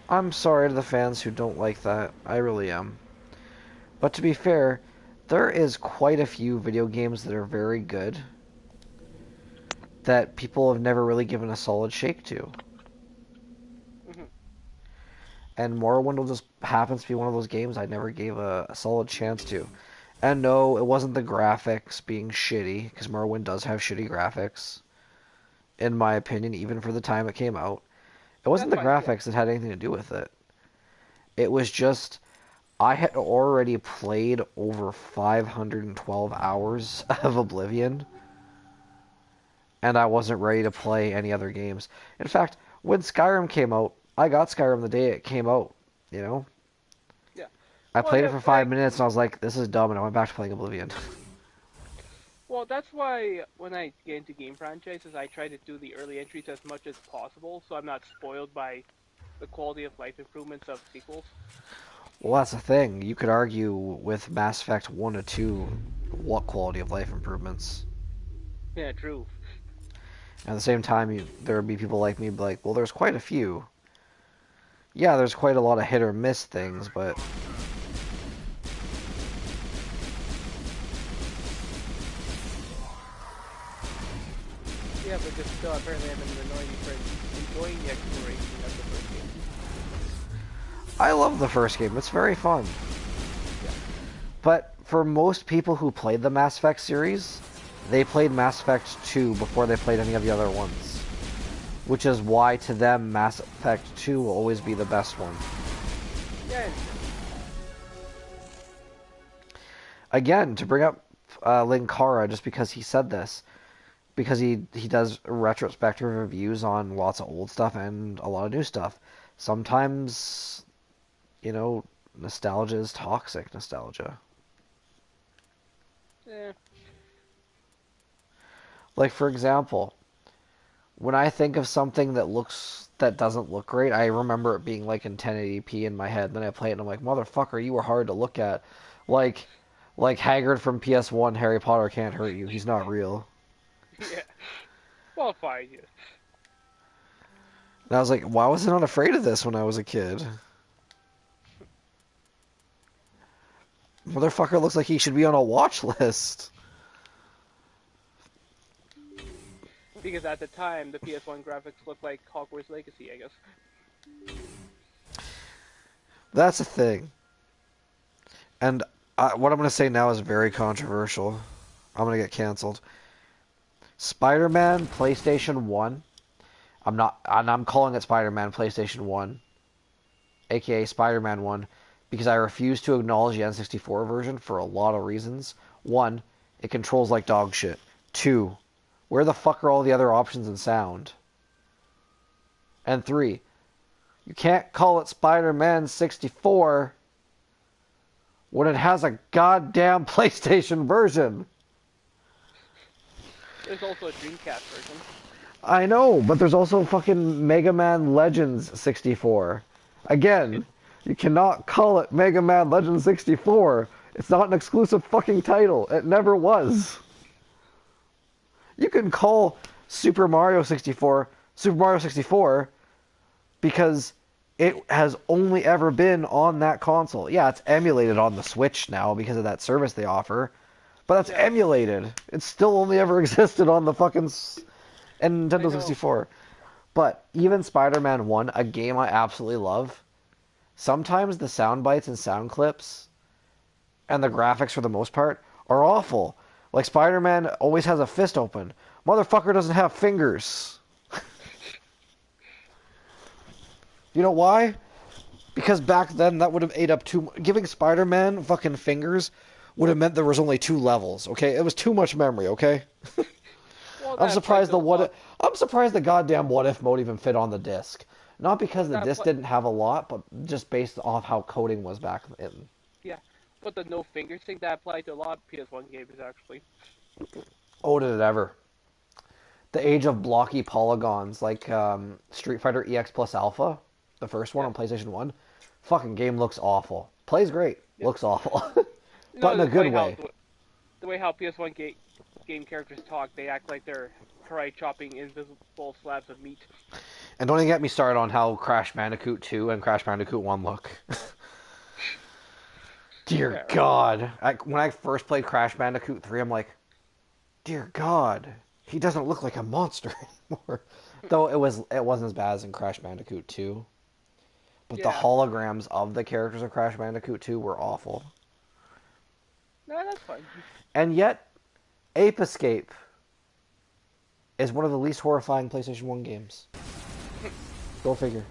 I'm sorry to the fans who don't like that. I really am. But to be fair, there is quite a few video games that are very good that people have never really given a solid shake to. Mm-hmm. And Morrowind just happens to be one of those games I never gave a solid chance to. And no, it wasn't the graphics being shitty, because Morrowind does have shitty graphics, in my opinion, even for the time it came out. It wasn't the graphics that had anything to do with it. It was just, I had already played over 512 hours of Oblivion, and I wasn't ready to play any other games. In fact, when Skyrim came out, I got Skyrim the day it came out, you know? Yeah. I played it for 5 minutes and I was like, this is dumb, and I went back to playing Oblivion. Well, that's why when I get into game franchises, I try to do the early entries as much as possible, so I'm not spoiled by the quality of life improvements of sequels. Well, that's the thing. You could argue with Mass Effect 1 to 2, what quality of life improvements. Yeah, true. At the same time, there would be people like me like, well, there's quite a few. Yeah, there's quite a lot of hit or miss things, but... Yeah, but just still, apparently I'm an annoying friend enjoying the exploration of the first game. I love the first game. It's very fun. Yeah. But for most people who played the Mass Effect series, they played Mass Effect 2 before they played any of the other ones. Which is why, to them, Mass Effect 2 will always be the best one. Yeah. Again, to bring up Linkara, just because he said this, because he does retrospective reviews on lots of old stuff and a lot of new stuff. Sometimes, you know, nostalgia is toxic nostalgia. Yeah. Like, for example, when I think of something that looks that doesn't look great. I remember it being like in 1080p in my head. Then I play it and I'm like, motherfucker, you were hard to look at. Like, like Haggard from PS1, Harry Potter can't hurt you. He's not real. Yeah. Well, fine. Yeah. And I was like, why was I not afraid of this when I was a kid? Motherfucker looks like he should be on a watch list. Because at the time, the PS1 graphics looked like Hogwarts Legacy, I guess. That's the thing. And what I'm going to say now is very controversial. I'm going to get canceled. Spider-Man PlayStation 1. I'm calling it Spider-Man PlayStation 1, aka Spider-Man 1, because I refuse to acknowledge the N64 version for a lot of reasons. One, it controls like dog shit. Two, where the fuck are all the other options in sound? And three, you can't call it Spider-Man 64 when it has a goddamn PlayStation version. There's also a Dreamcast version. I know, but there's also fucking Mega Man Legends 64. Again, you cannot call it Mega Man Legends 64. It's not an exclusive fucking title. It never was. You can call Super Mario 64 Super Mario 64 because it has only ever been on that console. Yeah, it's emulated on the Switch now because of that service they offer, but that's emulated. It still only ever existed on the fucking and Nintendo 64. But even Spider-Man 1, a game I absolutely love, sometimes the sound bites and sound clips and the graphics for the most part are awful. Like Spider-Man always has a fist open. Motherfucker doesn't have fingers. You know why? Because back then that would have ate up giving Spider-Man fucking fingers would have meant there was only 2 levels, okay? It was too much memory, okay? Well, I'm surprised I'm surprised the goddamn what if mode even fit on the disc. Not because the disc didn't have a lot, but just based off how coding was back then. Yeah, but the no fingers thing that applied to a lot of PS1 games actually. Oh, did it ever? The age of blocky polygons, like Street Fighter EX Plus Alpha, the first one on PlayStation 1. Fucking game looks awful. Plays great, looks awful, but in a good way. The way how PS1 game characters talk, they act like they're karate chopping invisible slabs of meat. And don't even get me started on how Crash Bandicoot 2 and Crash Bandicoot 1 look. Dear God. When I first played Crash Bandicoot 3, I'm like, dear God, he doesn't look like a monster anymore. Though it wasn't as bad as in Crash Bandicoot 2. But the holograms of the characters of Crash Bandicoot 2 were awful. No, that's fine. And yet, Ape Escape is one of the least horrifying PlayStation 1 games. Go figure.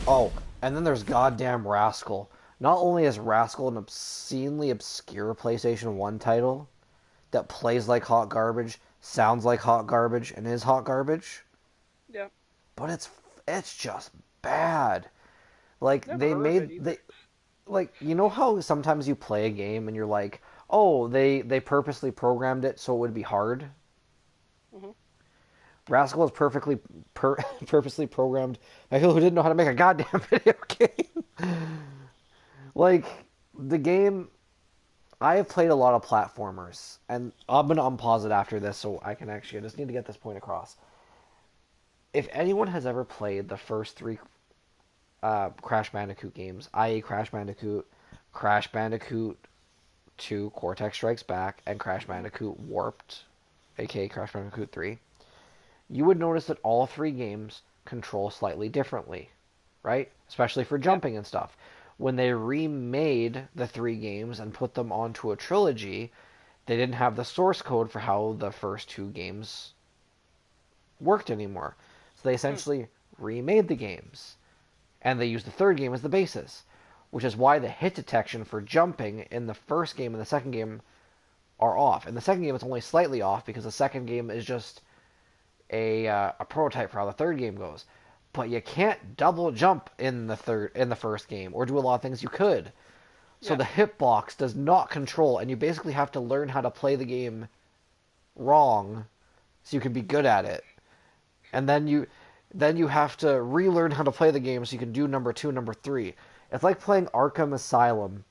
Oh, and then there's goddamn Rascal. Not only is Rascal an obscenely obscure PlayStation 1 title that plays like hot garbage, sounds like hot garbage, and is hot garbage, yeah, but it's just bad. Like like, you know how sometimes you play a game and you're like, oh, they purposely programmed it so it would be hard? Mm-hmm. Rascal is purposely programmed by people who didn't know how to make a goddamn video game. Like, the game, I have played a lot of platformers, and I'm going to unpause it after this so I just need to get this point across. If anyone has ever played the first 3 Crash Bandicoot games, i.e. Crash Bandicoot 2, Cortex Strikes Back, and Crash Bandicoot Warped, aka Crash Bandicoot 3, you would notice that all 3 games control slightly differently, right? Especially for jumping and stuff. When they remade the 3 games and put them onto a trilogy, they didn't have the source code for how the first 2 games worked anymore. So they essentially remade the games. And they used the 3rd game as the basis, which is why the hit detection for jumping in the first game and the second game are off. In the second game, it's only slightly off because the second game is just a prototype for how the 3rd game goes. But you can't double jump in the first game or do a lot of things you could. So the hitbox does not control, and you basically have to learn how to play the game wrong so you can be good at it. and then you have to relearn how to play the game so you can do number 2, number 3. It's like playing Arkham Asylum,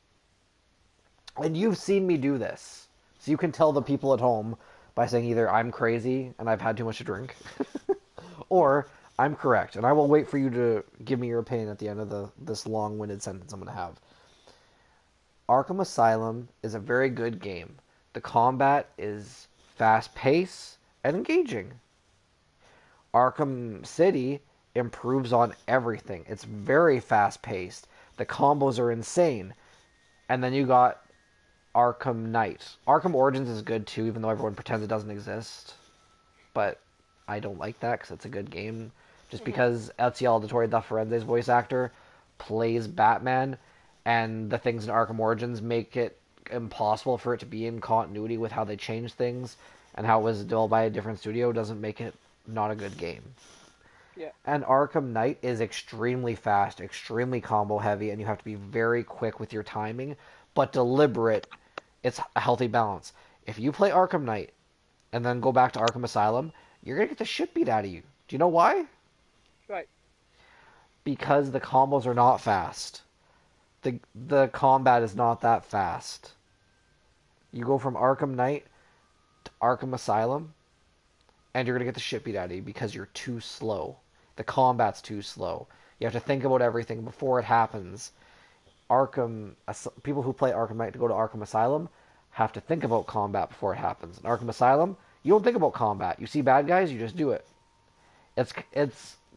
and you've seen me do this, so you can tell the people at home by saying either I'm crazy and I've had too much to drink, or I'm correct, and I will wait for you to give me your opinion at the end of this long-winded sentence I'm going to have. Arkham Asylum is a very good game. The combat is fast-paced and engaging. Arkham City improves on everything. It's very fast-paced. The combos are insane. And then you got Arkham Knight. Arkham Origins is good too, even though everyone pretends it doesn't exist. But I don't like that because it's a good game. Just because Ezio Auditore, the Forense's voice actor, plays Batman, and the things in Arkham Origins make it impossible for it to be in continuity with how they change things, and how it was developed by a different studio doesn't make it not a good game. Yeah. And Arkham Knight is extremely fast, extremely combo heavy, and you have to be very quick with your timing, but deliberate. It's a healthy balance. If you play Arkham Knight and then go back to Arkham Asylum, you're going to get the shit beat out of you. Do you know why? Right. Because the combos are not fast. The combat is not that fast. You go from Arkham Knight to Arkham Asylum, and you're going to get the shit beat out of you because you're too slow. The combat's too slow. You have to think about everything before it happens. People who play Arkham Knight to go to Arkham Asylum have to think about combat before it happens. In Arkham Asylum, you don't think about combat. You see bad guys, you just do it. It's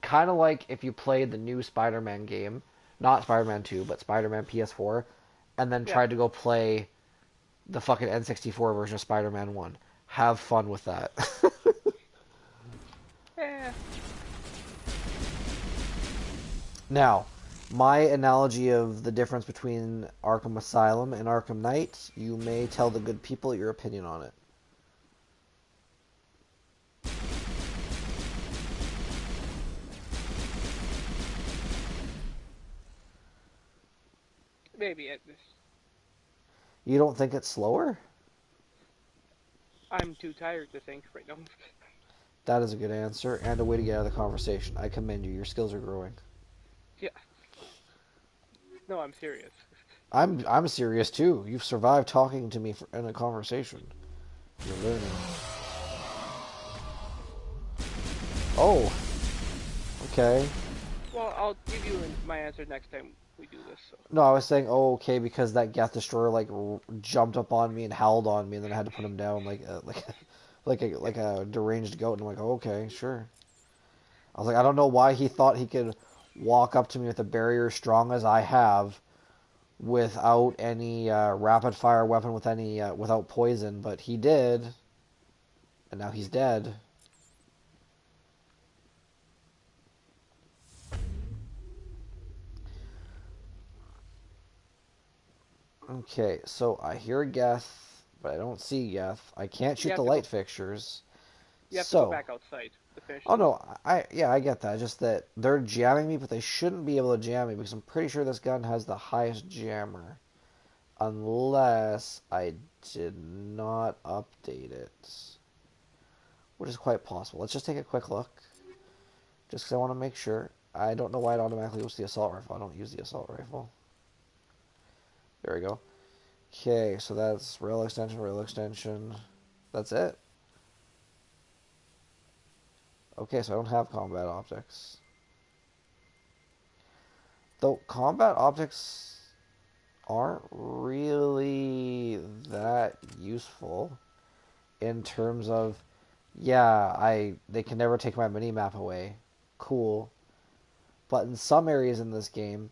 kind of like if you played the new Spider-Man game, not Spider-Man 2, but Spider-Man PS4, and then tried to go play the fucking N64 version of Spider-Man 1. Have fun with that. Now, my analogy of the difference between Arkham Asylum and Arkham Knight, you may tell the good people your opinion on it. Maybe at this. You don't think it's slower? I'm too tired to think right now. That is a good answer, and a way to get out of the conversation. I commend you. Your skills are growing. Yeah. No, I'm serious. I'm serious too. You've survived talking to me in a conversation. You're learning. Oh. Okay. Well, I'll give you my answer next time we do this. So. No, I was saying, oh, okay, because that Geth Destroyer like jumped up on me and howled on me, and then I had to put him down like a deranged goat. And I'm like, oh, okay, sure. I was like, I don't know why he thought he could walk up to me with a barrier as strong as I have, without any rapid fire weapon, without poison, but he did, and now he's dead. Okay, so I hear Geth, but I don't see Geth. I can't shoot the light fixtures. You have to go back outside to finish. Oh no, I get that. Just that they're jamming me, but they shouldn't be able to jam me because I'm pretty sure this gun has the highest jammer, unless I did not update it, which is quite possible. Let's just take a quick look, just because I want to make sure. I don't know why it automatically goes to the assault rifle. I don't use the assault rifle. There we go. Okay, so that's rail extension. That's it. Okay, so I don't have combat optics. Though combat optics aren't really that useful in terms of, yeah, they can never take my mini-map away. Cool. But in some areas in this game,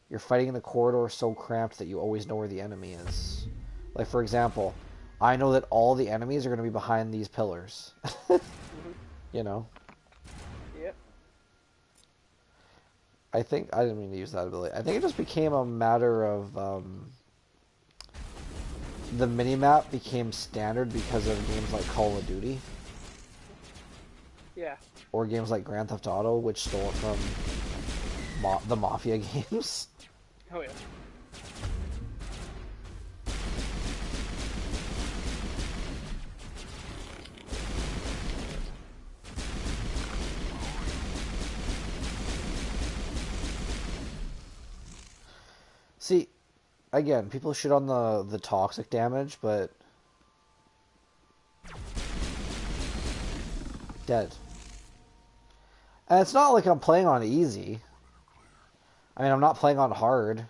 you're fighting in the corridor so cramped that you always know where the enemy is. Like, for example, I know that all the enemies are going to be behind these pillars. You know? Yep. I didn't mean to use that ability. I think it just became a matter of, the minimap became standard because of games like Call of Duty. Yeah. Or games like Grand Theft Auto, which stole it from the Mafia games. Oh yeah. again, people shit on the toxic damage, but dead. And it's not like I'm playing on easy. I mean, I'm not playing on hard,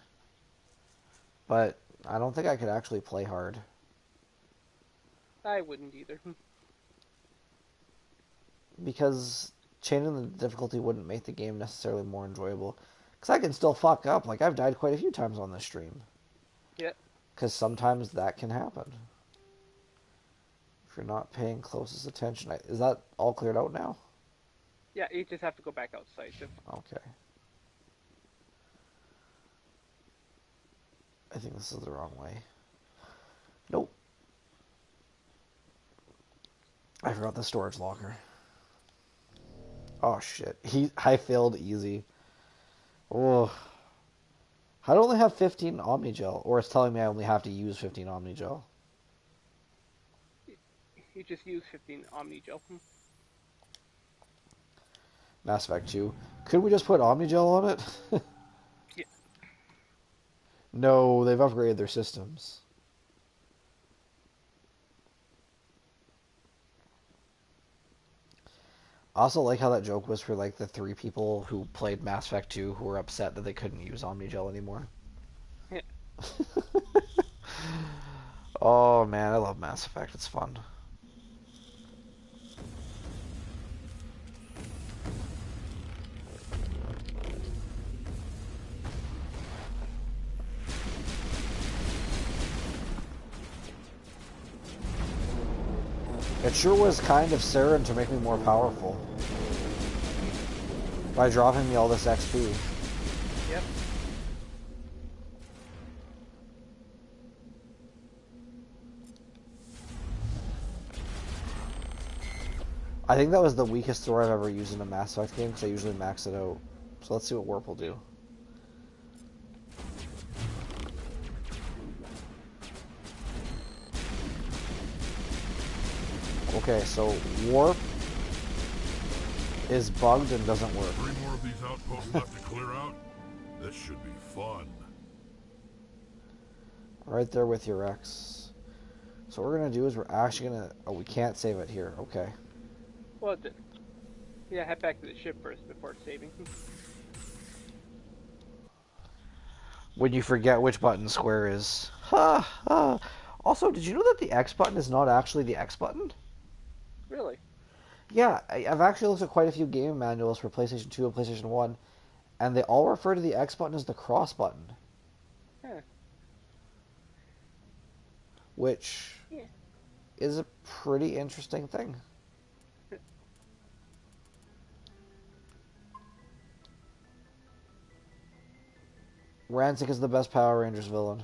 but I don't think I could actually play hard. I wouldn't either. Because changing the difficulty wouldn't make the game necessarily more enjoyable. Because I can still fuck up. Like, I've died quite a few times on this stream. Yeah. Because sometimes that can happen. If you're not paying closest attention. Is that all cleared out now? Yeah, you just have to go back outside. So. Okay. I think this is the wrong way. Nope. I forgot the storage locker. Oh shit. I failed easy. Oh. How do I only have 15 Omnigel? Or it's telling me I only have to use 15 Omnigel. You just use 15 Omnigel. Mass Effect 2. Could we just put Omnigel on it? Yeah. No, they've upgraded their systems. I also like how that joke was for like the 3 people who played Mass Effect 2 who were upset that they couldn't use Omnigel anymore. Yeah. Oh man, I love Mass Effect. It's fun. It sure was kind of Saren to make me more powerful. By dropping me all this XP. Yep. I think that was the weakest throw I've ever used in a Mass Effect game, because I usually max it out. So let's see what Warp will do. Okay, so Warp is bugged and doesn't work. 3 more of these outposts left to clear out? This should be fun. Right there with your X. So what we're going to do is we're actually going to... Oh, we can't save it here. Okay. Well, yeah, head back to the ship first before saving. When you forget which button square is. Ha! Ha! Also, did you know that the X button is not actually the X button? Really? Yeah, I've actually looked at quite a few game manuals for PlayStation 2 and PlayStation 1, and they all refer to the X button as the cross button. Huh. Which is a pretty interesting thing. Rancic is the best Power Rangers villain.